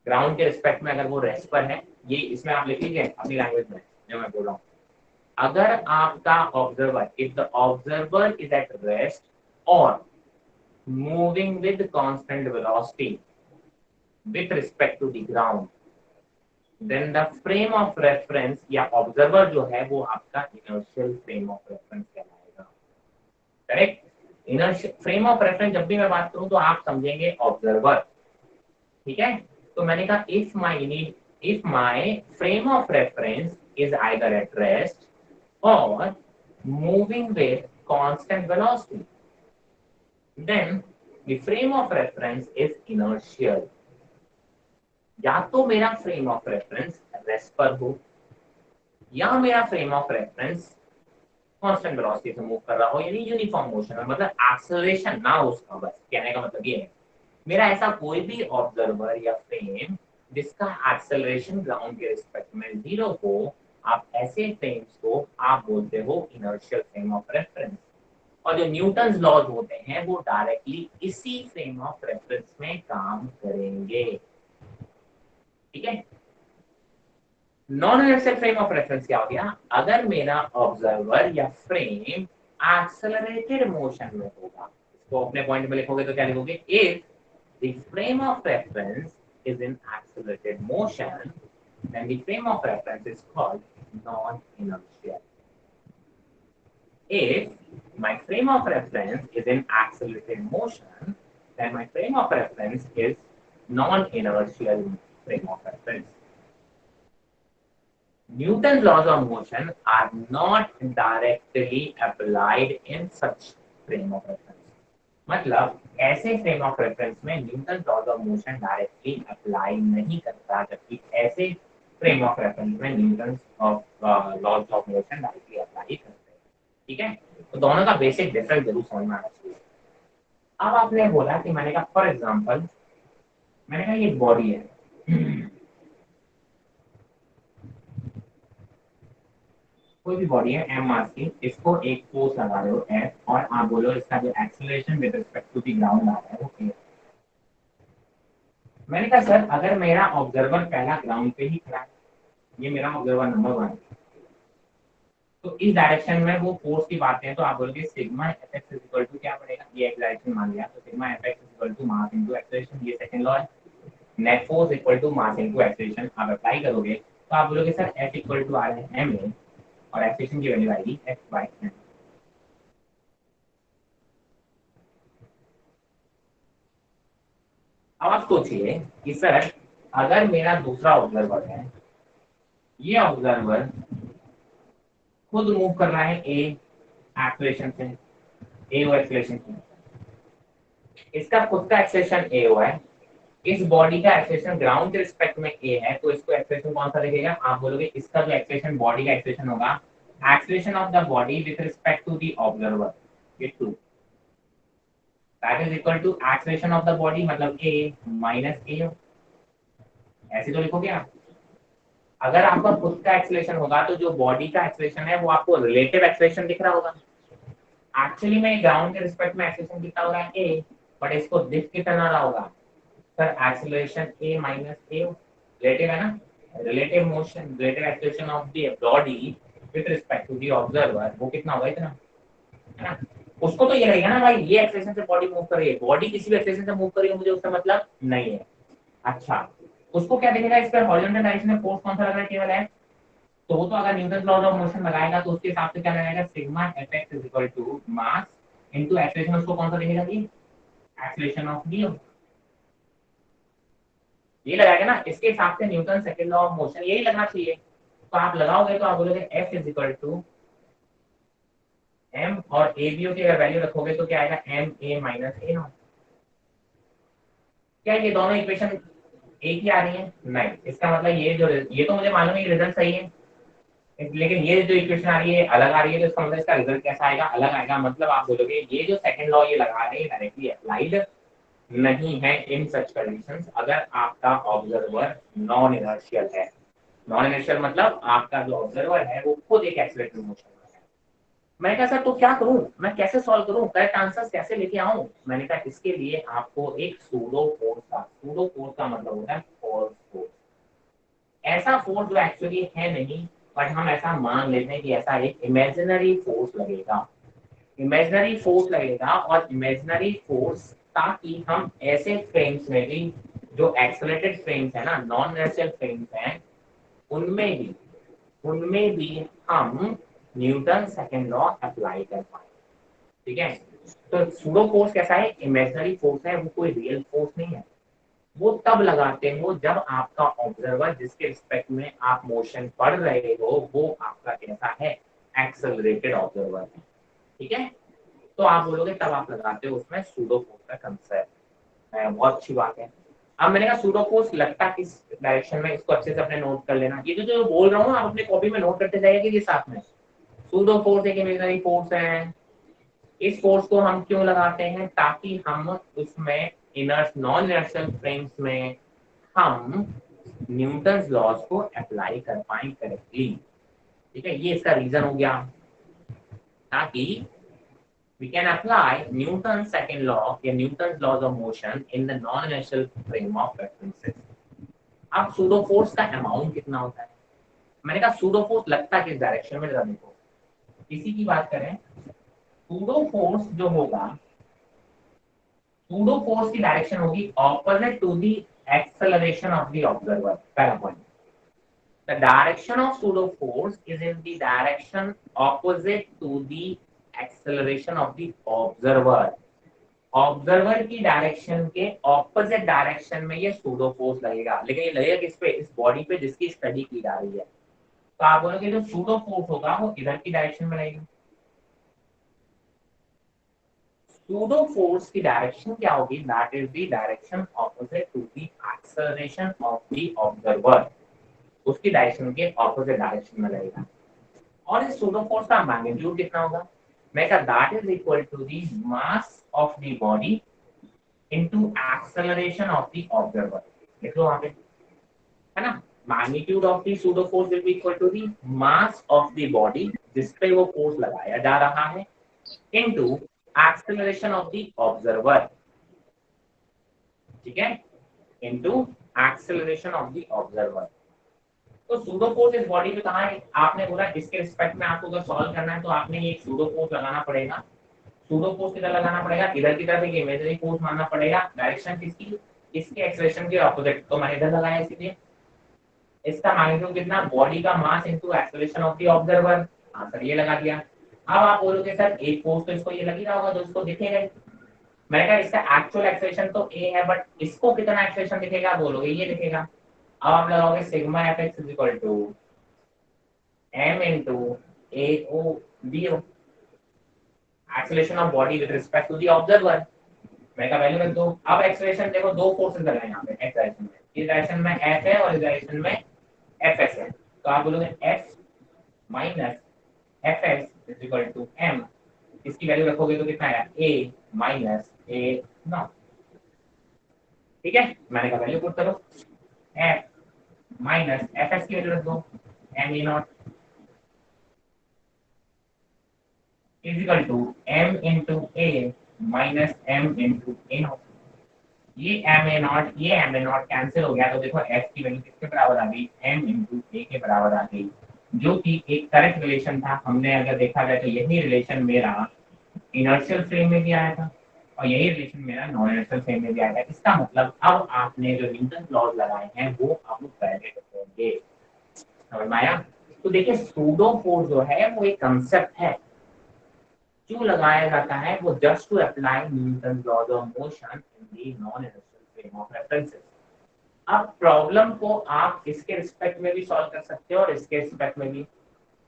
ground के रिस्पेक्ट में अगर वो रेस्ट पर है, ये इसमें आप लिख लीजिए अपनी लैंग्वेज में जो मैं बोल रहा हूँ। अगर आपका observer, if the observer is at rest और moving with constant velocity with respect to the ground, then the frame of reference या ऑब्जर्वर जो है वो आपका इनर्शियल फ्रेम ऑफ रेफरेंस कहलाएगा। Correct? Inertial frame of reference जब भी मैं बात करूं तो आप समझेंगे ऑब्जर्वर, ठीक है? तो मैंने कहा if my frame of reference is either at rest और moving with constant velocity, then the frame of reference is inertial. या तो मेरा फ्रेम ऑफ रेफरेंस रेस्ट पर हो, या मेरा frame of reference constant velocity से मूव कर रहा हो, यानी यूनिफॉर्म मोशन में, मतलब एक्सेलरेशन ना हो उसका। बस कहने का मतलब ये है, मेरा ऐसा कोई भी ऑब्जर्वर या फ्रेम जिसका एक्सेलरेशन ग्राउंड के रिस्पेक्ट में 0 हो, आप ऐसे फ्रेम्स को आप बोलते हो इनर्शियल फ्रेम ऑफ रेफरेंस। और जो न्यूटन्स लॉज होते हैं वो डायरेक्टली इसी फ्रेम ऑफ रेफरेंस में काम करेंगे, ठीक है? Non inertial frame of reference क्या हो गया? अगर मेरा ऑब्जर्वर या फ्रेम एक्सेलरेटेड मोशन में होगा, इसको अपने पॉइंट में लिखोगे तो क्या लिखोगे? If the frame of reference is in accelerated motion, then the frame of reference is called non-inertial. If my frame of reference is in accelerated motion, then my frame of reference is non-inertial frame of reference. Newton's laws of motion are not directly applied in such frame of reference. मतलब ऐसे frame of reference में Newton laws of motion directly apply नहीं करता, जबकि ऐसे frame of reference में Newton of laws of motion directly apply करते हैं। ठीक है, तो दोनों का बेसिक डिफरेंस जरूर समझ में आना चाहिए। अब आपने बोला कि मैंने कहा फॉर एग्जांपल मैंने कहा ये बॉडी है, कोई भी बॉडी है एम मास की, इसको एक फोर्स लगा रहे हो एफ और आप बोलो इसका जो acceleration with respect to the ground आ रहा है वो क्या। मैंने कहा सर अगर मेरा ऑब्जर्वर पहला ग्राउंड पे ही खड़ा है, ये मेरा ऑब्जर्वर नंबर 1, तो इस डायरेक्शन में वो फोर्स की बात है तो आप बोलोगे sigma FX is equal to क्या पड़ेगा, ये एक डायरेक्शन मान लिया तो sigma FX is equal to mass into acceleration, ये सेकंड लॉ है। Net force equal to mass into acceleration आप अप्लाई करोगे तो आप बोलोगे सर एफ इक्वल टू आ रहा है एम ए और एक्सेलरेशन की वैल्यू आएगी एफ बाय एम। अब आप सोचिए कि सर अगर मेरा दूसरा ऑब्जर्वर है, ये ऑब्जर्वर खुद मूव कर रहा है ए एक्सेलरेशन से, ए ओ एक्सेलरेशन से, इसका खुद का एक्सेलरेशन ए हुआ है, इस बॉडी का एक्सेलरेशन ग्राउंड के रिस्पेक्ट में ए है, तो इसको एक्सेलरेशन कौन सा लगेगा, आप बोलोगे इसका जो एक्सेलरेशन बॉडी का एक्सेलरेशन होगा, acceleration of the body with respect to the observer, ये 2 that is equal to acceleration of the body मतलब ए माइनस ए, ऐसे तो लिखोगे आप। अगर आपका खुद का एक्सेलरेशन होगा तो जो बॉडी का एक्सेलरेशन है वो आपको रिलेटिव एक्सेलरेशन दिख रहा होगा। एक्चुअली में ग्राउंड के रिस्पेक्ट में एक्सेलरेशन कितना हो रहा है ए, बट इसको दिख कितना रहा होगा sir acceleration A minus A, relative है ना, relative motion relative acceleration of the body with respect to the observer वो कितना होगा इतना, है ना। उसको तो ये लगेगा ना भाई ये एक्सेलरेशन से बॉडी मूव कर रही है, बॉडी किसी भी एक्सेलरेशन से मूव कर रही है मुझे उसका मतलब नहीं है। अच्छा उसको क्या दिखेगा, इस पर हॉरिजॉन्टल डायरेक्शन में फोर्स कौन सा लग रहा है, केवल है, तो वो तो अगर न्यूटन लॉज ऑफ मोशन लगाएगा तो उसके हिसाब से क्या लगाएगा sigma FX is equal to mass into acceleration, उसको कौन सा दिखेगा ये एक्सेलरेशन ऑफ डी, ये लगाएगा ना, इसके हिसाब से Newton second law of motion यही लगना चाहिए। तो आप लगाओगे तो आप बोलोगे F is equal to M और ए बी की अगर वैल्यू रखोगे तो क्या आएगा M A minus A naught. क्या ये दोनों इक्वेशन एक ही आ रही है, नहीं, इसका मतलब ये तो मुझे मालूम है ये रिजल्ट सही है, लेकिन ये जो इक्वेशन आ रही है अलग आ रही है, तो इसका मतलब इसका रिजल्ट कैसा आएगा, अलग आएगा। मतलब आप बोलोगे ये जो सेकंड लॉ ये लगा रहे हैं डायरेक्टली अप्लाइड नहीं है इन सच कंडीशंस अगर आपका ऑब्जर्वर नॉन इनर्शियल है। नॉन इनर्शियल मतलब आपका जो ऑब्जर्वर है वो खुद एक एक्सीलरेटिव मोशन में है। मैंने कहा सर तो क्या करूं, मैं कैसे सॉल्व करूं, करेक्ट आंसर कैसे लेके आऊं। मैंने कहा इसके लिए आपको एक सूडो फोर्स का मतलब होता है फोर्स, ऐसा फोर्स जो एक्चुअली है नहीं बट हम ऐसा मान लेते हैं कि ऐसा एक इमेजिनरी फोर्स लगेगा, इमेजिनरी फोर्स लगेगा और इमेजिनरी फोर्स ताकि हम ऐसे फ्रेम्स में भी जो एक्सेलरेटेड फ्रेम्स है ना, नॉन इनर्शियल फ्रेम्स हैं, उनमें भी हम न्यूटन सेकंड लॉ अप्लाई कर पाए। ठीक है, तो सूडो फोर्स कैसा है, इमेजिनरी फोर्स है, वो कोई रियल फोर्स नहीं है। वो तब लगाते हो जब आपका ऑब्जर्वर जिसके रिस्पेक्ट में आप मोशन पढ़ रहे हो वो आपका कैसा है, एक्सेलरेटेड ऑब्जर्वर है। ठीक है, तो आप बोलोगे तब आप लगाते हो उसमें सूडो फोर्स का कंसेप्ट, बहुत अच्छी बात है। अब मैंने कहा सूडो फोर्स लगता किस डायरेक्शन में, इसको अच्छे से अपने नोट कर लेना। ये जो बोल रहा हूँ आप अपने कॉपी में नोट करते जाइए कि साथ में सूडो फोर्स एक इमेजिनरी फोर्स है। इस फोर्स को हम क्यों लगाते हैं, ताकि हम उसमें नॉन इनर्शियल फ्रेम्स में हम न्यूटन्स लॉज को अप्लाई कर पाए करेक्टली। ठीक है, ये इसका रीजन हो गया, ताकि we can apply Newton's second law या Newton's laws of motion in the non-inertial frame of references। अब सूडो फोर्स का अमाउंट कितना होता है, मैंने कहा सूडो फोर्स लगता किस डायरेक्शन में, जरा देखो इसी की बात करें। सूडो फोर्स जो होगा, सूडो फोर्स की डायरेक्शन होगी opposite to the acceleration of the observer. पहला point, the direction of pseudo force is in the direction opposite to the acceleration of the observer। Observer की डायरेक्शन के opposite direction में ये pseudo force लगेगा, लेकिन ये लगेगा किस पे, इस बॉडी पे जिसकी स्टडी की जा रही है। तो आप बोलोगे जो सूडो फोर्स होगा वो इधर की डायरेक्शन में लगेगा। सूडो फोर्स की डायरेक्शन क्या होगी, that is the direction opposite to the acceleration of the observer, उसकी डायरेक्शन के ऑपोजिट डायरेक्शन में लगेगा। और इस सूडो फोर्स का मैग्नीट्यूड कितना होगा, मैं कहा that is equal to the mass of the body into acceleration of the observer. लिख लो वहां पे, है ना, magnitude of the pseudo force will be equal to the mass of the body जिस पे वो फोर्स लगाया जा रहा है into acceleration of the observer, ठीक है, into acceleration of the observer. तो सूडो फोर्स इस बॉडी पे कहाँ है, आपने बोला इसके रिस्पेक्ट में आपको अगर सॉल्व करना है तो आपने ये सूडो फोर्स लगाना पड़ेगा। सूडो फोर्स किधर लगाना पड़ेगा, इधर की तरफ एक इमेजिनरी फोर्स मानना पड़ेगा, डायरेक्शन किसकी, इसके एक्सेलरेशन के ऑपोजिट। तो मैंने इधर लगाया इसीलिए। इसका मैग्नीट्यूड कितना, बॉडी का मास into acceleration of the observer, answer ये लगा दिया। अब आप बोलोगे सर एक फोर्स तो इसको ये लग ही रहा होगा तो इसको दिखेगा। मैंने कहा इसका एक्चुअल एक्सेलरेशन तो ए है, बट इसको कितना एक्सेलरेशन दिखेगा, बोलोगे ये दिखेगा। अब आप लगाओगे sigma F X is equal to M into A O B O, acceleration of body with respect to the observer. मैं का वैल्यू रख दो। अब एक्सेलरेशन देखो, दो फोर्सेस लग रहे हैं यहाँ पे एक्स डायरेक्शन में, इस डायरेक्शन में एफ है और इस डायरेक्शन में एफ एस है। तो आप बोलोगे F minus F S is equal to M, इसकी वैल्यू रखोगे तो कितना आएगा, ए माइनस ए नॉट। ठीक है, मैंने कहा वैल्यू पुट करो, एफ माइनस एफ एस की वैल्यू रख दो M A naught is equal to M into A minus M into A naught. ये एम ए नॉट कैंसिल हो गया, तो देखो एफ की वैल्यू किसके बराबर आ गई, एम इंटू ए के बराबर आ गई, जो कि एक करेक्ट रिलेशन था। हमने अगर देखा जाए तो यही रिलेशन मेरा इनर्शियल फ्रेम में भी आया था और यही रिलेशन मेरा नॉन इनर्शियल फ्रेम में भी आया था। इसका मतलब अब आपने जो न्यूटन लॉज लगाए हैं वो आप पहले रखोगे, समझ में आया। तो देखिए सूडो फोर्स जो है वो एक कंसेप्ट है, क्यों लगाया जाता है, वो just to apply Newton laws of motion in the non inertial frame of references. अब प्रॉब्लम को आप इसके रिस्पेक्ट में भी सॉल्व कर सकते हो और इसके रिस्पेक्ट में भी।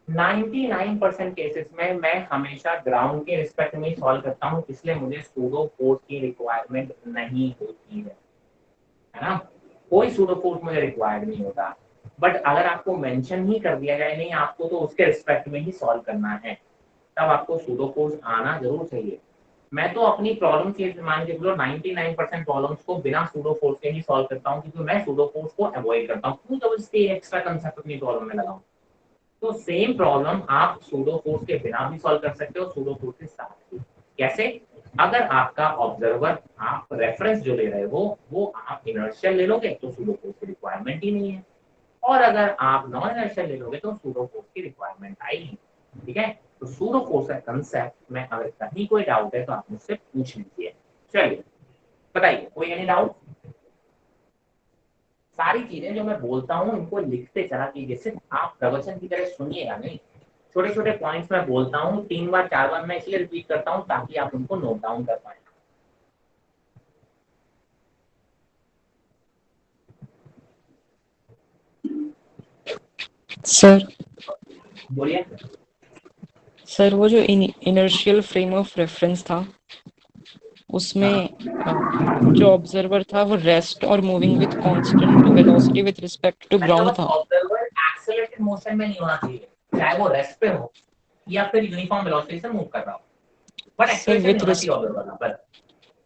99% केसेस में मैं हमेशा ग्राउंड के रिस्पेक्ट में ही सॉल्व करता हूँ, इसलिए मुझे सूडो फोर्स की रिक्वायरमेंट नहीं होती है ना, कोई सूडो फोर्स मुझे रिक्वायर्ड नहीं होता। बट अगर आपको मेंशन ही कर दिया जाए नहीं आपको तो उसके रिस्पेक्ट में ही सॉल्व करना है, तब आपको सूडो फोर्स आना जरूर चाहिए। मैं तो अपनी प्रॉब्लम के मान के चलो 99% प्रॉब्लम्स को बिना सूडो फोर्स के ही सॉल्व करता हूँ, क्योंकि मैं सूडो फोर्स को अवॉइड करता हूँ, क्यों जबरदस्ती एक्स्ट्रा कंसेप्ट अपनी प्रॉब्लम में लगाऊं। तो सेम प्रॉब्लम आप सूडो फोर्स के बिना भी सॉल्व कर सकते हो, सूडो फोर्स के साथ भी। कैसे, अगर आपका ऑब्जर्वर, आप रेफरेंस जो ले रहे हो वो आप इनर्शियल ले लोगे तो सूडो फोर्स की रिक्वायरमेंट ही नहीं है, और अगर आप नॉन इनर्शियल ले लोगे तो सूडो फोर्स की रिक्वायरमेंट आएगी। ठीक है, तो सूडो फोर्स का कंसेप्ट में अगर कहीं कोई डाउट है तो आप मुझसे पूछ लीजिए। चलिए बताइए, कोई एनी डाउट। सारी चीजें जो मैं बोलता हूँ उनको लिखते चला कीजिए, सिर्फ आप प्रवचन की तरह सुनिएगा नहीं। छोटे छोटे पॉइंट्स मैं बोलता हूँ 3 बार 4 बार, मैं इसलिए रिपीट करता हूँ ताकि आप उनको नोट डाउन कर पाए। सर बोलिए। सर वो जो इनर्शियल फ्रेम ऑफ रेफरेंस था उसमें जो ऑब्जर्वर था वो रेस्ट और moving with constant velocity with respect to ground था। ऑब्जर्वर एक्सेलरेटेड मोशन में नहीं होना चाहिए, चाहे वो रेस्ट पे हो या फिर यूनिफॉर्म वेलोसिटी से मूव कर रहा हो, बट एक्सेलरेशन नहीं होना चाहिए ऑब्जर्वर पर।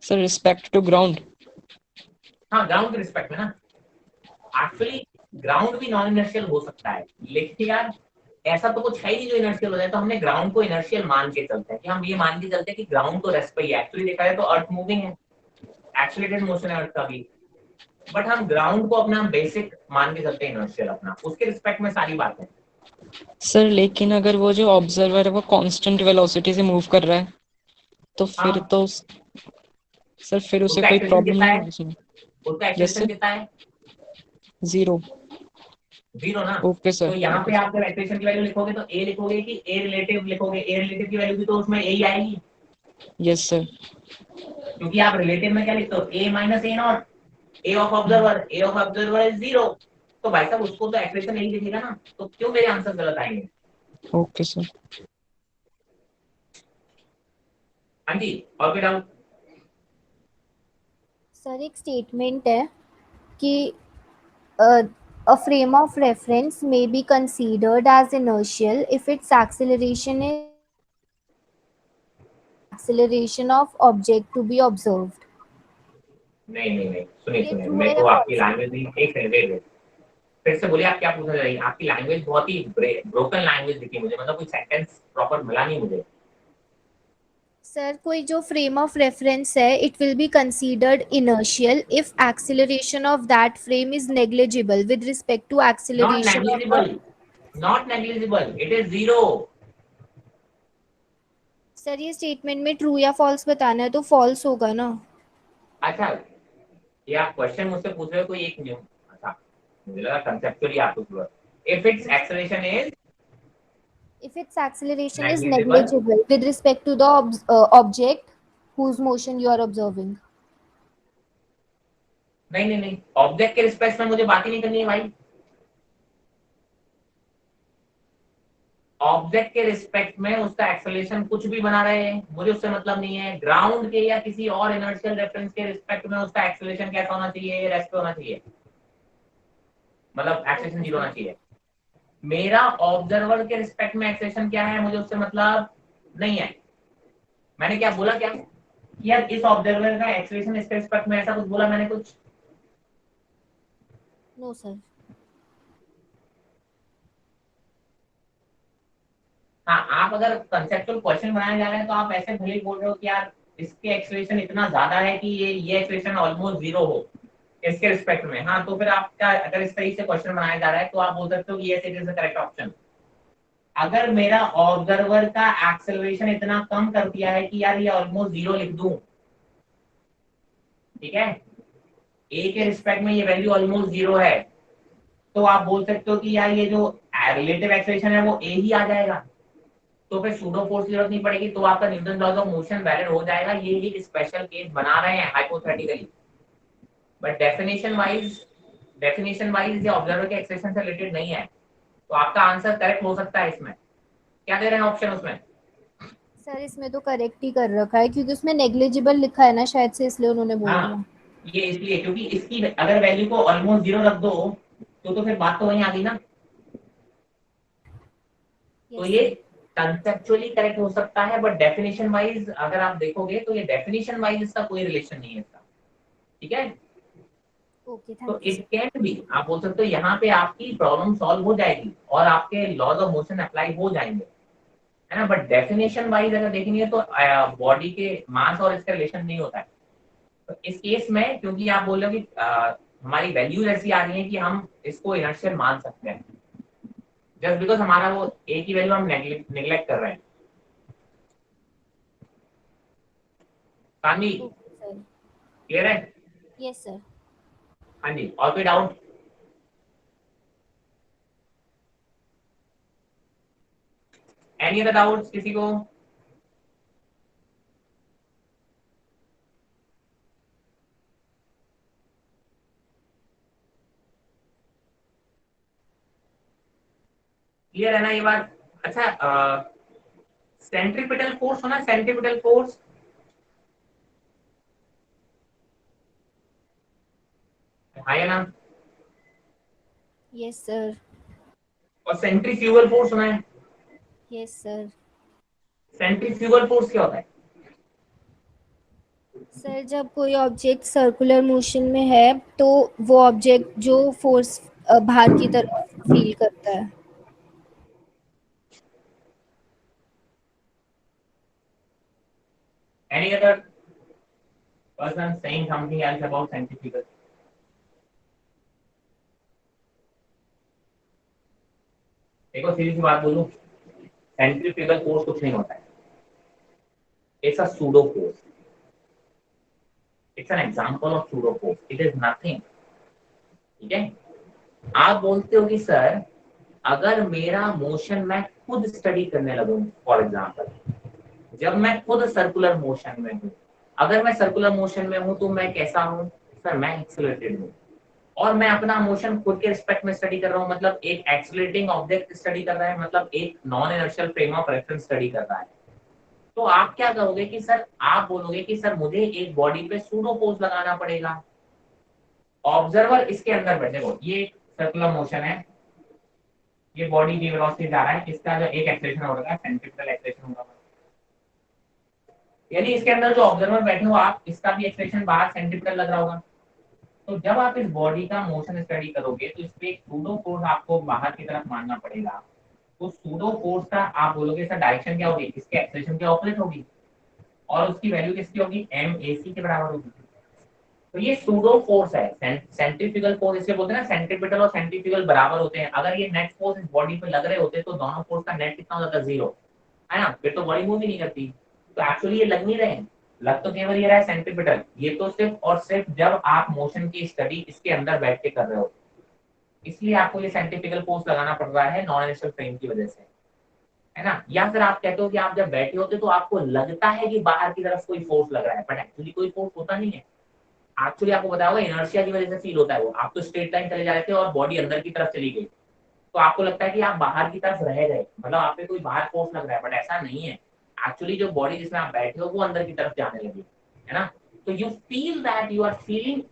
सर रिस्पेक्ट टू ग्राउंड, हाँ ग्राउंड के रिस्पेक्ट में ना, एक्चुअली ग्राउंड भी नॉन इनर्शियल हो सकता है, लेकिन यार ऐसा तो कुछ है ही नहीं जो इनर्शियल हो जाए, तो हमने ग्राउंड को इनर्शियल मान के चलते हैं कि हम ये मान के चलते हैं कि ग्राउंड तो रेस्ट पे ही है। एक्चुअली देखा जाए तो अर्थ मूविंग है, एक्सेलरेटेड मोशन है अर्थ का भी, बट हम ग्राउंड को अपना बेसिक मान के चलते हैं इनर्शियल अपना, उसके रिस्पेक्ट में सारी बातें। सर लेकिन अगर वो जो ऑब्जर्वर है वो कांस्टेंट वेलोसिटी से मूव कर रहा है तो फिर तो सर फिर उसे कोई प्रॉब्लम नहीं है उसमें। उसका एक्सेलरेशन कितना है, 0 ना। Okay sir. तो यहाँ पे आप जब एक्सेलरेशन की वैल्यू लिखोगे तो ए लिखोगे कि ए रिलेटिव लिखोगे, ए रिलेटिव की वैल्यू भी तो उसमें ए ही आएगी, यस सर। क्योंकि आप रिलेटिव में क्या लिखते हो, a minus A not, a of observer is 0, तो भाई साहब उसको तो एक्सप्रेशन नहीं दिखेगा ना, तो क्यों मेरे आंसर गलत आएंगे? Okay sir. हाँ जी, और कोई डाउट? सर एक स्टेटमेंट है कि a frame of reference may be considered as inertial if its acceleration is acceleration of object to be observed. नहीं नहीं नहीं, सुनिए ये सुनिए, ट्रू मेरे है को या आपकी फॉल्स है? लैंग्वेज नहीं, एक सेकंड वेट, फिर से बोलिए आप क्या पूछना चाहिए? आपकी लैंग्वेज बहुत ही ब्रोकन लैंग्वेज दिखी मुझे, मतलब कोई सेंटेंस प्रॉपर मिला नहीं मुझे। सर कोई जो फ्रेम ऑफ रेफरेंस है it will be considered inertial if acceleration of that frame is negligible with respect to not acceleration of the. Negligible, not negligible, it is 0। Sir ये statement में true या false बताना है तो false होगा ना। अच्छा, ये आप क्वेश्चन मुझसे पूछ रहे हो कोई एक न्यू, अच्छा मुझे लगा कंसेप्चुअली आप पूछ रहे हो। If it's acceleration is If its acceleration is negligible, negligible with respect to the object whose motion you are observing. नहीं नहीं नहीं, ऑब्जेक्ट के रिस्पेक्ट में मुझे बात ही नहीं करनी है भाई। ऑब्जेक्ट के रिस्पेक्ट में उसका एक्सेलरेशन कुछ भी बना रहे हैं, मुझे उससे मतलब नहीं है। ग्राउंड के या किसी और इनर्शियल रेफरेंस के रिस्पेक्ट में उसका एक्सेलरेशन कैसा होना चाहिए? रेस्ट होना चाहिए, मतलब एक्सेलरेशन 0 होना चाहिए। मेरा ऑब्जर्वर के रिस्पेक्ट में एक्सेलरेशन क्या है, मुझे उससे मतलब नहीं है। मैंने क्या बोला, क्या यार इस ऑब्जर्वर का एक्सेलरेशन इसके रिस्पेक्ट में, ऐसा कुछ बोला मैंने कुछ? No sir. हाँ, आप अगर कंसेप्चुअल क्वेश्चन बनाने जा रहे हैं तो आप ऐसे भले ही बोल रहे हो कि यार इसके एक्सेलरेशन इतना ज्यादा है कि ये एक्सेलरेशन ऑलमोस्ट 0 हो इसके रिस्पेक्ट में। हाँ, तो फिर आपका अगर इस तरीके से क्वेश्चन बनाया जा रहा है तो आप बोल सकते हो कि yes, it is the correct option. अगर मेरा ऑब्जर्वर का एक्सेलरेशन इतना कम कर दिया है कि यार ये ऑलमोस्ट 0 लिख दूं, ठीक है, ए के रिस्पेक्ट में ये वैल्यू ऑलमोस्ट 0 है, तो आप बोल सकते हो कि यार ये जो रिलेटिव एक्सेलरेशन है वो ए ही आ जाएगा, तो फिर सूडो फोर्स की जरूरत नहीं पड़ेगी, तो आपका Newton laws of motion valid हो जाएगा। ये एक स्पेशल केस बना रहे हैं हाइपोथेटिकली, बट डेफिनेशन वाइज ये ऑब्जर्वर के एक्सेलरेशन से रिलेटेड नहीं है। तो आपका आंसर करेक्ट हो सकता है इसमें। क्या दे रहे हैं ऑप्शन उसमें? सर इसमें तो करेक्ट ही कर रखा है क्योंकि उसमें नेग्लिजिबल लिखा है ना शायद से इसलिए उन्होंने बोल दिया। हाँ, ये इसलिए क्योंकि इसकी अगर वैल्यू को ऑलमोस्ट 0 रख दो तो फिर बात तो वहीं आ गई ना। तो Yes, ये sir. कंसेप्चुअली करेक्ट हो सकता है, बट डेफिनेशन वाइज अगर आप देखोगे तो ये डेफिनेशन वाइज इसका कोई रिलेशन नहीं है इसका, ठीक है। Okay, तो thank you it sir. Can be, आप बोल सकते हो यहाँ पे आपकी प्रॉब्लम सॉल्व हो जाएगी और आपके लॉज ऑफ मोशन अप्लाई हो जाएंगे, है ना। बट डेफिनेशन वाइज अगर देखेंगे तो बॉडी के मास और इसका रिलेशन नहीं होता है। तो इस केस में क्योंकि आप बोल रहे हो कि हमारी वैल्यूज ऐसी आ रही है कि हम इसको इनर्शियल मान सकते हैं, जस्ट बिकॉज हमारा वो ए की वैल्यू हम नेग्लेक्ट कर रहे हैं। कानी Okay, sir. क्लियर है? Yes, sir. हाँ जी, और कोई डाउट? एनी अदर डाउट्स किसी को? क्लियर है ना ये बात? अच्छा, सेंट्रीपिटल फोर्स होना, सेंट्रीपिटल फोर्स है ना, Yes, sir. और सेंट्रीफ्यूगल फोर्स होना है। Yes, sir. सेंट्रीफ्यूगल फोर्स क्या होता है? सर जब कोई ऑब्जेक्ट सर्कुलर मोशन में है तो वो ऑब्जेक्ट जो फोर्स बाहर की तरफ फील करता है। Any other person saying something else about centrifugal? देखो सीधी सी बात बोलूं, सेंट्रीफ्यूगल फोर्स कुछ नहीं होता है, it's a pseudo force, it's an example of pseudo force, it is nothing, ठीक है। आप बोलते हो कि सर अगर मेरा मोशन मैं खुद स्टडी करने लगूं, फॉर एग्जांपल जब मैं खुद सर्कुलर मोशन में हूँ। अगर मैं सर्कुलर मोशन में हूँ तो मैं कैसा हूँ सर, मैं एक्सेलरेटेड हूँ और मैं अपना मोशन खुद के रिस्पेक्ट में स्टडी कर रहा हूँ, मतलब एक एक्सेलरेटिंग ऑब्जेक्ट स्टडी कर रहा है, मतलब एक non inertial frame of reference study कर रहा है। तो आप क्या कहोगे कि सर, आप बोलोगे कि सर मुझे एक बॉडी पे सूडो फोर्स लगाना पड़ेगा। ऑब्जर्वर इसके अंदर बैठे हो, ये सर्कुलर मोशन है, ये बॉडी की वेलोसिटी जा रहा है, इसका जो एक एक्सेलरेशन होगा सेंट्रिपिटल एक्सेलरेशन होगा, यानी इसके अंदर जो ऑब्जर्वर बैठे हो आप, इसका भी एक्सेलरेशन बाहर सेंट्रिपिटल लग रहा होगा। तो जब आप इस बॉडी का मोशन स्टडी करोगे तो इस पे एक सूडो फोर्स आपको बाहर की तरफ मानना पड़ेगा। तो सूडो फोर्स का आप बोलोगे सर डायरेक्शन क्या होगी, इसके एक्सेलरेशन के ऑपोजिट होगी और उसकी वैल्यू किसकी होगी, एम ए सी के बराबर होगी। तो ये सूडो फोर्स है, सेंट्रीफ्यूगल फोर्स इसे बोलते हैं ना, सेंट्रीपिटल और सेंट्रीफ्यूगल बराबर होते हैं। अगर ये नेट फोर्स इस बॉडी पे लग रहे होते तो दोनों फोर्स का नेट कितना हो जाता, जीरो, है ना, फिर तो बॉडी मूव ही नहीं करती। तो एक्चुअली ये लग नहीं रहे हैं, लग तो केवल ये रहा है सेंट्रीपिटल, ये तो सिर्फ और सिर्फ जब आप मोशन की स्टडी इसके अंदर बैठ के कर रहे हो, इसलिए आपको ये सेंट्रीफ्यूगल फोर्स लगाना पड़ रहा है नॉन इनर्शियल फ्रेम की वजह से, है ना। या फिर आप कहते हो कि आप जब बैठे होते तो आपको लगता है कि बाहर की तरफ कोई फोर्स लग रहा है, बट एक्चुअली कोई फोर्स होता नहीं है। एक्चुअली आपको बताया होगा इनर्शिया की वजह से फील होता है वो, आप तो स्ट्रेट लाइन चले जा रहे थे और बॉडी अंदर की तरफ चली गई, तो आपको लगता है कि आप बाहर की तरफ रह गए, मतलब आप पे कोई बाहर फोर्स लग रहा है, बट ऐसा नहीं है। एक्चुअली जो बॉडी जिसमें आप बैठे हो वो अंदर की तरफ जाने लगी, है ना। तो you feel that you are feeling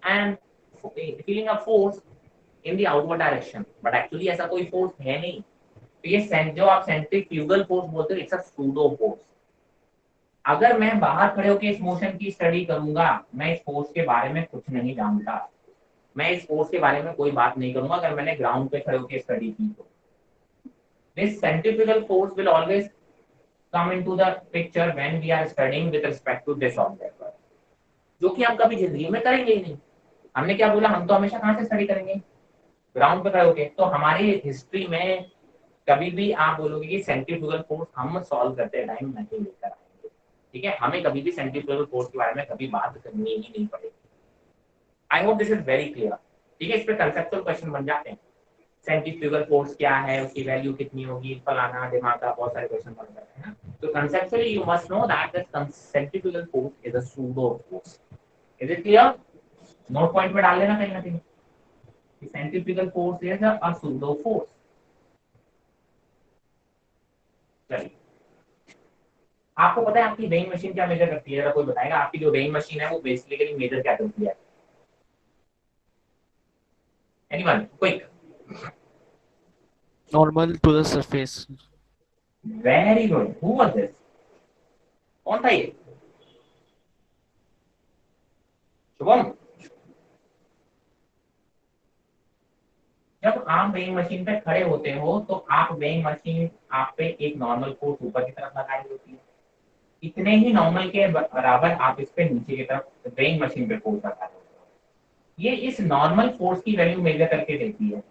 a force in the outward direction, but actually ऐसा कोई फोर्स है नहीं। तो ये जो आप सेंट्रीफ्यूगल फोर्स बोलते हो, इट्स अ सूडो फोर्स। अगर मैं बाहर खड़े होकर इस मोशन की स्टडी करूंगा, मैं इस फोर्स के बारे में कुछ नहीं जानता, मैं इस फोर्स के बारे में कोई बात नहीं करूंगा अगर मैंने ग्राउंड पे खड़े होकर स्टडी की तो। This centrifugal force will always come into the picture when we are studying with respect to this object, जो कि हम कभी जिंदगी में करेंगे ही नहीं। हमने क्या बोला, हम तो हमेशा कहाँ से स्टडी करेंगे, ग्राउंड पे खड़े होके। तो हमारी हिस्ट्री में कभी भी आप बोलोगे कि सेंट्रीफ्यूगल फोर्स हम सॉल्व करते टाइम नहीं लेकर आएंगे, ठीक है, हमें कभी भी सेंट्रीफ्यूगल फोर्स के बारे में कभी बात करनी ही नहीं पड़ेगी। I hope this is very clear, ठीक है। इस पे कंसेप्चुअल क्वेश्चन बन जाते हैं, सेंट्रीफ्यूगल फोर्स क्या है, उसकी वैल्यू कितनी होगी, फलाना दिमाग का बहुत सारे क्वेश्चन बन जाते हैं। तो conceptually you must know that the centrifugal force is a pseudo force. Is it clear? Note point पे डाल लेना कहीं ना कहीं, centrifugal force is a pseudo force. चलिए, आपको पता है आपकी वेइंग मशीन क्या मेजर करती है, अगर कोई बताएगा आपकी जो वेइंग मशीन है वो बेसिकली मेजर क्या करती है? Anyone quick? Normal to the surface. Very good, who was this, कौन था ये? शुभम। जब आप वेइंग मशीन पे खड़े होते हो तो आप वेइंग मशीन आप पे एक नॉर्मल फोर्स ऊपर की तरफ लगाई होती है, इतने ही नॉर्मल के बराबर आप इस पे नीचे की तरफ वेइंग मशीन पे फोर्स लगा रहे हो। ये इस नॉर्मल फोर्स की वैल्यू मेजर करके देती है।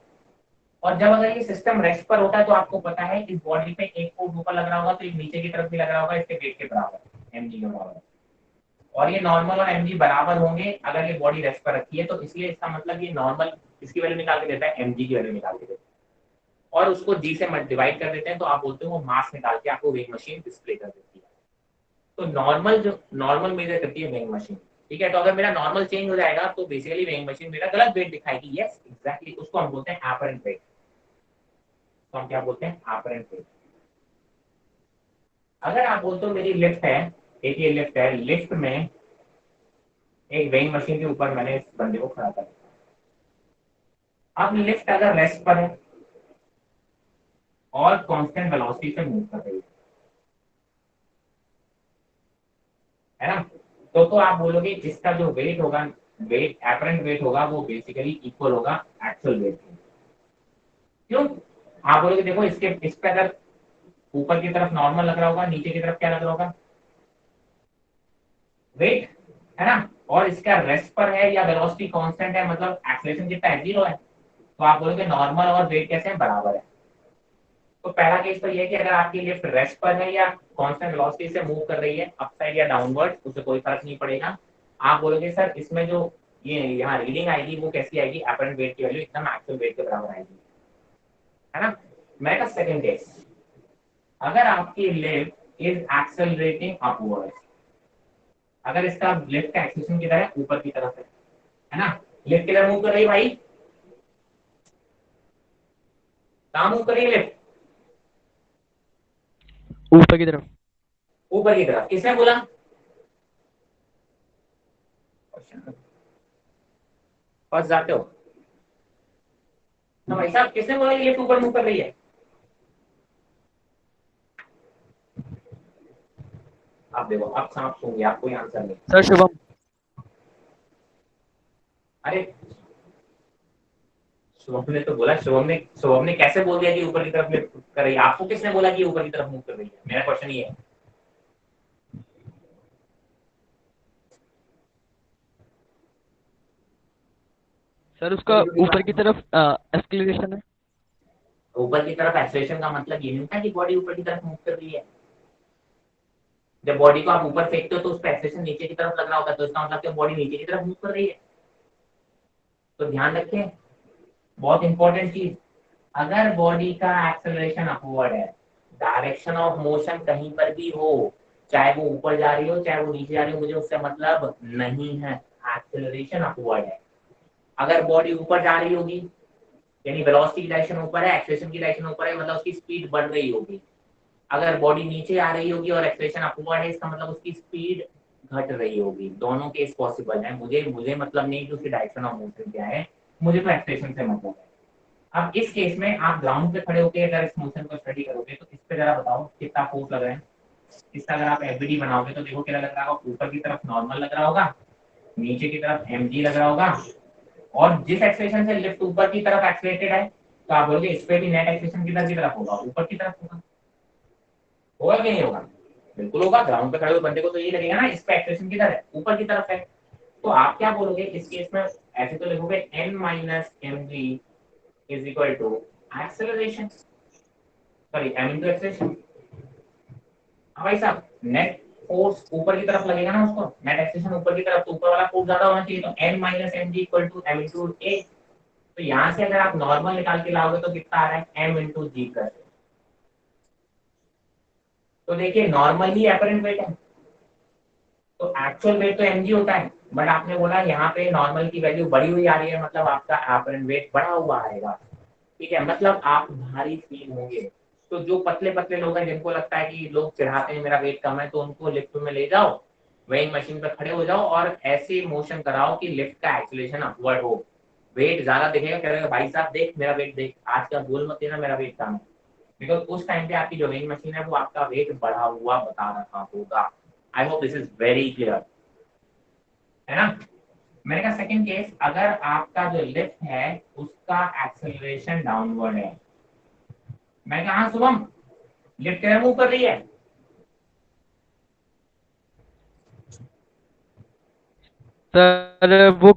और जब अगर ये सिस्टम रेस्ट पर होता है तो आपको पता है इस बॉडी पे एक फोर्स ऊपर लग रहा होगा तो एक नीचे की तरफ भी लग रहा होगा, इसके वेट के बराबर, एमजी के बराबर। और ये नॉर्मल और एमजी बराबर होंगे अगर ये बॉडी रेस्ट पर रखी है, तो इसलिए इसका मतलब ये नॉर्मल इसकी वैल्यू निकाल के देता है, एमजी की वैल्यू निकाल के देता है, और उसको जी से डिवाइड कर देते हैं, तो आप बोलते हो वो मास निकाल के आपको वेइंग मशीन डिस्प्ले कर देती है। तो नॉर्मल जो नॉर्मल मेजर करती है वेइंग मशीन, ठीक है। तो अगर मेरा नॉर्मल चेंज हो जाएगा तो बेसिकली वेइंग मशीन मेरा गलत वेट दिखाएगी, यस एग्जैक्टली, उसको हम बोलते हैं एपरेंट वेट। तो हम क्या बोलते हैं, एपरेंट वेट। अगर आप बोलते हो मेरी लिफ्ट है, एक ये लिफ्ट है, लिफ्ट में एक वेइंग मशीन के ऊपर मैंने इस बंदे को खड़ा कर दिया। अब लिफ्ट अगर रेस्ट पर है और कांस्टेंट वेलोसिटी से मूव कर रही है ना, तो आप बोलोगे इसका जो वेट होगा, वेट एपरेंट वेट होगा, वो बेसिकली इक्वल होगा एक्चुअल वेट के। क्यों? आप बोलोगे देखो इसके इस पे अगर ऊपर की तरफ नॉर्मल लग रहा होगा, नीचे की तरफ क्या लग रहा होगा, वेट, है ना, और इसका रेस्ट पर है या वेलोसिटी कांस्टेंट है, मतलब एक्सेलरेशन कितना है, 0 है, तो आप बोलोगे नॉर्मल और वेट कैसे हैं, बराबर है। तो पहला केस तो ये है कि अगर आपकी लिफ्ट रेस्ट पर है या कांस्टेंट वेलोसिटी से मूव कर रही है, अपसाइड या डाउनवर्ड, उससे कोई फर्क नहीं पड़ेगा। आप बोलोगे सर इसमें जो ये यहाँ रीडिंग आएगी वो कैसी आएगी, एपरेंट वेट की वैल्यू एकदम एक्चुअल वेट के बराबर आएगी, है ना। मेरा सेकंड केस, अगर आपकी लिफ्ट इज एक्सेलरेटिंग अपवर्ड्स। अगर इसका लिफ्ट का एक्सेलरेशन किधर है, ऊपर की तरफ है ना, लिफ्ट किधर मूव कर रही है भाई, कहां मूव कर रही है लिफ्ट, ऊपर की तरफ। ऊपर की तरफ। किसने बोला, फंस जाते हो ना भाई साहब, किसने बोला ये लिफ्ट ऊपर मूव कर रही है, आप देखो अब सांप सो गया, कोई आंसर नहीं। सर शुभम। अरे शुभम ने तो बोला, शुभम ने कैसे बोल दिया कि ऊपर की तरफ लिफ्ट कर रही है, आपको किसने बोला कि ऊपर की तरफ मूव कर रही है, मेरा क्वेश्चन ये है। सर उसका ऊपर की तरफ एक्सेलरेशन है। ऊपर की तरफ एक्सेलरेशन का मतलब ये नहीं होता कि बॉडी ऊपर की तरफ मूव कर रही है। जब बॉडी को आप ऊपर फेंकते हो तो उसका एक्सेलरेशन नीचे की तरफ लग रहा होता है, तो इसका मतलब कि बॉडी नीचे की तरफ मूव कर रही है। तो ध्यान रखें, बहुत इंपॉर्टेंट चीज, अगर बॉडी का एक्सेलरेशन अपवर्ड है, डायरेक्शन ऑफ मोशन कहीं पर भी हो, चाहे वो ऊपर जा रही हो चाहे वो नीचे जा रही हो, मुझे उससे मतलब नहीं है, एक्सेलरेशन अपवर्ड है। अगर बॉडी ऊपर जा रही होगी यानी वेलोसिटी की डायरेक्शन ऊपर है, एक्सेलरेशन की डायरेक्शन ऊपर है, मतलब उसकी स्पीड बढ़ रही होगी। अगर बॉडी नीचे आ रही होगी और एक्सेलरेशन अपवर्ड है, इसका मतलब उसकी स्पीड घट रही होगी। दोनों केस पॉसिबल है, मुझे मतलब नहीं कि उसकी डायरेक्शन ऑफ मोशन क्या है, मुझे तो एक्सेलरेशन से मतलब है। अब इस केस में आप ग्राउंड पे खड़े होकर अगर इस मोशन को स्टडी करोगे तो इस पे जरा बताओ कितना फोर्स लग रहा है। इसका अगर आप एफबीडी बनाओगे तो देखो क्या लग रहा होगा, ऊपर की तरफ नॉर्मल लग रहा होगा, नीचे की तरफ एमजी लग रहा होगा, और जिस एक्सेलरेशन से लिफ्ट ऊपर की तरफ एक्सेलरेटेड है तो आप बोलोगे इस पे भी नेट एक्सेलरेशन किधर की तरफ होगा, ऊपर की तरफ होगा। होगा कि नहीं होगा, बिल्कुल होगा। ग्राउंड पे खड़े हुए बंदे को तो यही लगेगा ना, इस पे एक्सेलरेशन किधर है, ऊपर की तरफ है। तो आप क्या बोलोगे इस केस में, ऐसे तो लिखोगे n minus M G is equal to acceleration, sorry m into acceleration. भाई साहब नेट फोर्स ऊपर की तरफ लगेगा ना, उसको नेट एक्सेलरेशन ऊपर की तरफ, तो ऊपर वाला फोर्स ज्यादा होना चाहिए, तो n minus M G equal to m into a। तो यहाँ से अगर आप नॉर्मल निकाल के लाओगे तो कितना आ रहा है, m इंटू जी कर। तो देखिए नॉर्मल ही एपरेंट वेट है, तो एक्चुअल वेट तो mg होता है, बट आपने बोला यहाँ पे नॉर्मल की वैल्यू बढ़ी हुई आ रही है, मतलब आपका एपरेंट वेट बढ़ा हुआ आएगा। ठीक है, मतलब आप भारी फील होंगे। तो जो पतले पतले लोग हैं जिनको लगता है कि लोग चढ़ाते हैं मेरा वेट कम है, तो उनको लिफ्ट में ले जाओ, वेइंग मशीन पर खड़े हो जाओ और ऐसे मोशन कराओ कि लिफ्ट का एक्सीलरेशन अपवर्ड हो। वेट ज्यादा दिखेगा, कहेगा भाई साहब देख मेरा वेट देख, आज का बोल मत देना मेरा वेट कम है, बिकॉज उस टाइम पे आपकी जो वेइंग मशीन है वो आपका वेट बढ़ा हुआ बता रहा होगा। I hope this is very clear, है ना। मैंने कहा सेकंड केस, अगर आपका जो लिफ्ट है उसका एक्सेलरेशन डाउनवर्ड है। मैं कहा शुभम लिफ्ट किधर मूव कर रही है, सर वो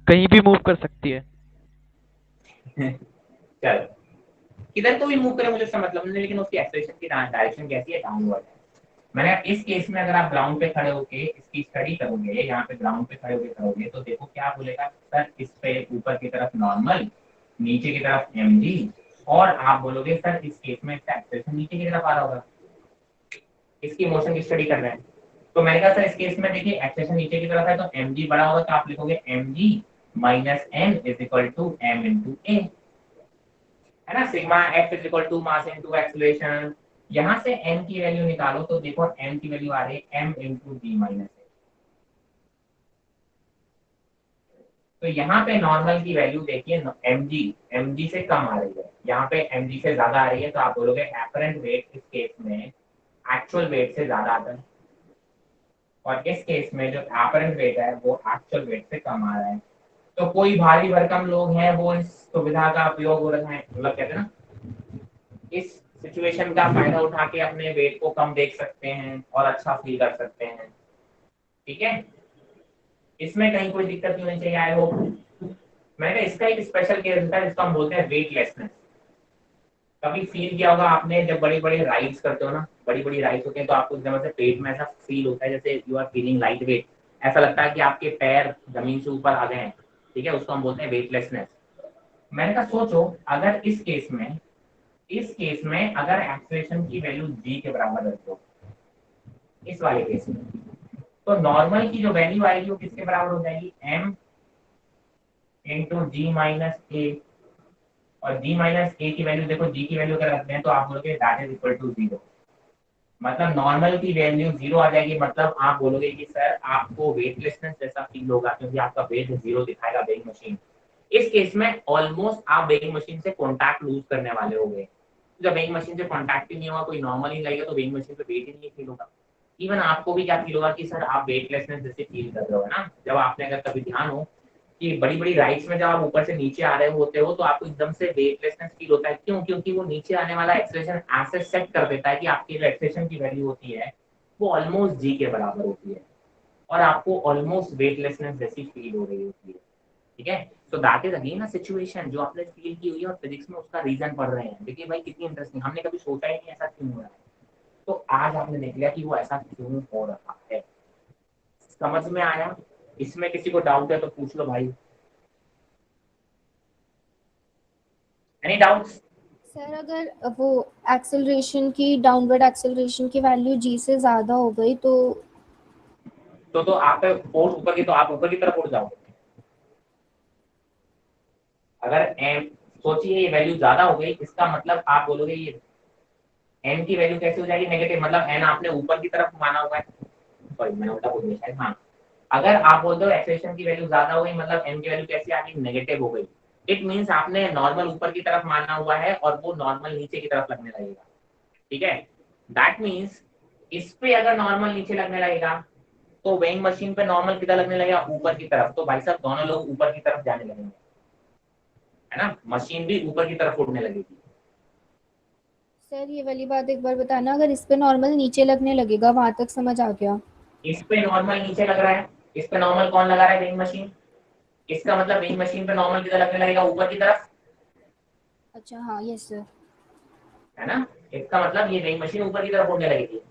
कहीं भी मूव कर सकती है। चलो किधर को भी मूव करे मुझे इसका मतलब नहीं, लेकिन उसकी एक्सेलरेशन की डायरेक्शन कैसी है, डाउनवर्ड है। मैंने इस केस में अगर आप ग्राउंड पे खड़े होके इसकी स्टडी करोगे, यहाँ पे ग्राउंड पे खड़े होके करोगे तो देखो क्या बोलेगा सर, इस पे ऊपर की तरफ नॉर्मल, नीचे की तरफ mg, और आप बोलोगे सर इस केस में इसका एक्सेलरेशन नीचे की तरफ आ रहा होगा, इसकी मोशन की स्टडी कर रहे हैं। तो मैंने कहा सर इस केस में देखिए एक्सेलरेशन नीचे की तरफ है तो mg बड़ा होगा, तो आप लिखोगे mg minus n is equal to m into a, है ना। Sigma f is equal to mass into acceleration. यहाँ से n की वैल्यू निकालो तो देखो n की वैल्यू आ रही है m इंटू जी माइनस ए। तो यहाँ पे नॉर्मल की वैल्यू देखिए mg से कम आ रही है, यहाँ पे mg से ज्यादा आ रही है, तो आप बोलोगे एपरेंट वेट इस केस में एक्चुअल वेट से ज्यादा आता है, और इस केस में जो एपरेंट वेट है वो एक्चुअल वेट से कम आ रहा है। तो कोई भारी भरकम लोग हैं वो इस सुविधा का उपयोग हो रहा है, मतलब कहते हैं ना, इस सिचुएशन का फायदा उठा के अपने वेट को कम देख सकते हैं और अच्छा फील कर सकते हैं। ठीक है, इसमें कहीं कोई दिक्कत नहीं होनी चाहिए, आई होप। मैंने इसका एक स्पेशल केस होता है जिसको हम बोलते हैं वेटलेसनेस। कभी फील किया होगा आपने, जब बड़ी बड़ी राइड्स करते हो ना, बड़ी बड़ी राइड्स होते हैं तो आपको एकदम से पेट में ऐसा फील होता है जैसे you are feeling light weight, ऐसा लगता है कि आपके पैर जमीन से ऊपर आ गए हैं। ठीक है, उसको हम बोलते हैं वेटलेसनेस। मैंने कहा सोचो अगर इस केस में अगर एक्सेलरेशन की वैल्यू g के बराबर रख दो, इस वाले केस में तो नॉर्मल की जो वैल्यू आएगी वो किसके बराबर हो जाएगी, m इंटू जी माइनस ए। और g माइनस ए की वैल्यू देखो, g की वैल्यू अगर रखते हैं तो आप बोलोगे दैट इज इक्वल टू 0, मतलब नॉर्मल की वैल्यू 0 आ जाएगी। मतलब आप बोलोगे कि सर आपको वेटलेसनेस जैसा फील होगा क्योंकि आपका वेट 0 दिखाएगा वेइंग मशीन। इस केस में ऑलमोस्ट आप वेइंग मशीन से कॉन्टैक्ट लूज करने वाले हो गए। जब वेइंग मशीन से कॉन्टैक्ट ही नहीं होगा, कोई नॉर्मल ही लगेगा तो वेइंग मशीन पे वेट ही नहीं फील होगा। इवन आपको भी क्या फील होगा कि सर आप वेटलेसनेस जैसे फील कर रहे हो ना। जब आपने अगर कभी ध्यान हो कि बड़ी बड़ी राइड्स में जब आप ऊपर से नीचे आ रहे होते हो तो आपको एकदम से वेटलेसनेस फील होता है। क्यों? क्योंकि वो नीचे आने वाला एक्सेलरेशन ऐसे सेट कर देता है कि आपकी जो एक्सेलरेशन की वैल्यू होती है वो ऑलमोस्ट जी के बराबर होती है और आपको ऑलमोस्ट वेटलेसनेस जैसी फील हो रही होती है। ठीक है, तो that is again a situation जो आपने फील की हुई है और फिजिक्स में उसका रीजन पढ़ रहे हैं। देखिए भाई कितनी इंटरेस्टिंग, हमने कभी सोचा ही नहीं ऐसा क्यों हो रहा है, तो आज आपने देख लिया कि वो ऐसा क्यों हो रहा है। समझ में आया? इसमें किसी को डाउट है तो पूछ लो भाई। Any doubts? सर अगर वो एक्सेलरेशन की डाउनवर्ड एक्सेलरेशन की वैल्यू जी से ज़्यादा हो गई तो आप फोर्स ऊपर की, तो आप ऊपर की तरफ उड़ जाओगे। अगर एम सोचिए ये वैल्यू ज्यादा हो गई, इसका मतलब आप बोलोगे ये एन की वैल्यू कैसे हो जाएगी नेगेटिव, मतलब एन आपने ऊपर की तरफ माना हुआ है। सॉरी मैंने उल्टा बोल दिया शायद। हाँ, अगर आप बोलते हो एक्सेलरेशन की वैल्यू ज्यादा हो गई मतलब एन की वैल्यू कैसे आ गई, नेगेटिव हो गई। इट मींस आपने नॉर्मल ऊपर की तरफ माना हुआ है और वो नॉर्मल नीचे की तरफ लगने लगेगा। ठीक है, दैट मींस इस पे अगर नॉर्मल नीचे लगने लगेगा तो वेइंग मशीन पे नॉर्मल किधर लगने लगेगा, ऊपर की तरफ। तो भाई साहब दोनों लोग ऊपर की तरफ जाने लगेंगे, है ना, मशीन भी ऊपर की तरफ उड़ने लगेगी। सर ये वाली बात एक बार बताना, अगर इस पे नॉर्मल नीचे लगने लगेगा, वहां तक समझ आ गया। इस पे नॉर्मल नीचे लग रहा है, इस पे नॉर्मल कौन लगा रहा है, वेइंग मशीन। इसका मतलब वेइंग मशीन पे नॉर्मल किधर लगने लगेगा, ऊपर की तरफ, अच्छा हाँ, यस सर। है ना। इसका मतलब ये वेइंग मशीन ऊपर की तरफ उड़ने लगेगी।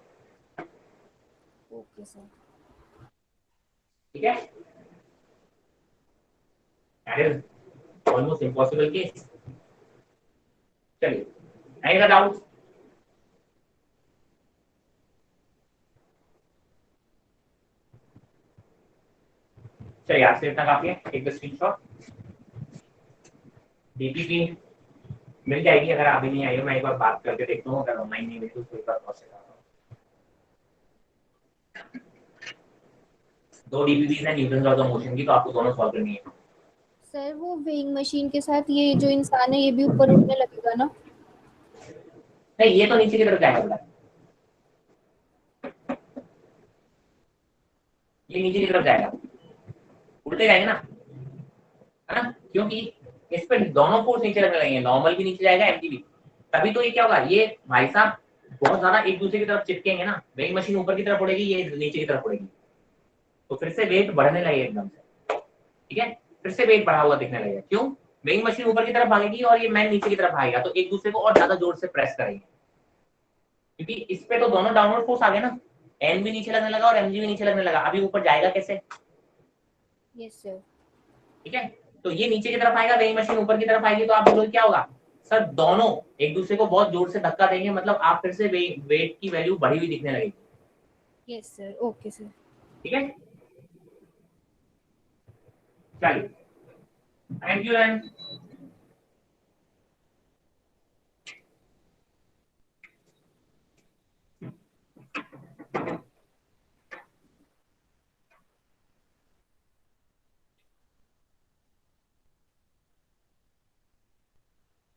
Okay sir. ठीक है, that is almost impossible case. चलिए, एनी अदर डाउट्स? चलिए आज से इतना काफी है। Take the screenshot. डीपीपी मिल जाएगी, अगर अभी नहीं आई हो मैं एक बार बात करके देखता हूँ, अगर ऑनलाइन नहीं मिली तो एक बार क्रॉस कराता हूँ। दो डीपीपीज हैं न्यूटन लॉज ऑफ मोशन की, तो आपको दोनों सॉल्व करनी है। सर वो वेइंग मशीन के साथ ये जो इंसान है ये भी ऊपर उठने लगेगा ना? नहीं, ये तो नीचे की तरफ जाएगा बेटा, ये नीचे की तरफ जाएगा, उल्टे जाएंगे ना, है ना, क्योंकि इस पे दोनों फोर्स नीचे लगने लगेंगे, नॉर्मल भी नीचे जाएगा, एमजी भी। तभी तो ये क्या होगा, ये भाई साहब बहुत ज्यादा एक दूसरे की तरफ चिपकेंगे ना, वेइंग मशीन ऊपर की तरफ उड़ेगी, ये नीचे की तरफ उड़ेगी, तो फिर से वेट बढ़ने लगेगा एकदम से। ठीक है, फिर से वेट बढ़ा हुआ दिखने लगेगा। क्यों? वेइंग मशीन ऊपर की तरफ भागेगी और ये मैन नीचे की तरफ भागेगा, तो एक दूसरे को और ज्यादा जोर से प्रेस करेंगे, क्योंकि इस पे तो दोनों डाउनवर्ड फोर्स आ गए ना, एन भी नीचे लगने लगा और एमजी भी नीचे लगने लगा। अभी ऊपर जाएगा कैसे? Yes sir. ठीक है, तो ये नीचे की तरफ आएगा, वेइंग मशीन ऊपर की तरफ आएगी, तो आप बोलोगे क्या होगा, सर दोनों एक दूसरे को बहुत जोर से धक्का देंगे, मतलब आप फिर से वेट की वैल्यू बढ़ी हुई दिखने लगेगी। Yes sir, okay sir. ठीक है, चलिए, thank you and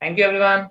thank you everyone.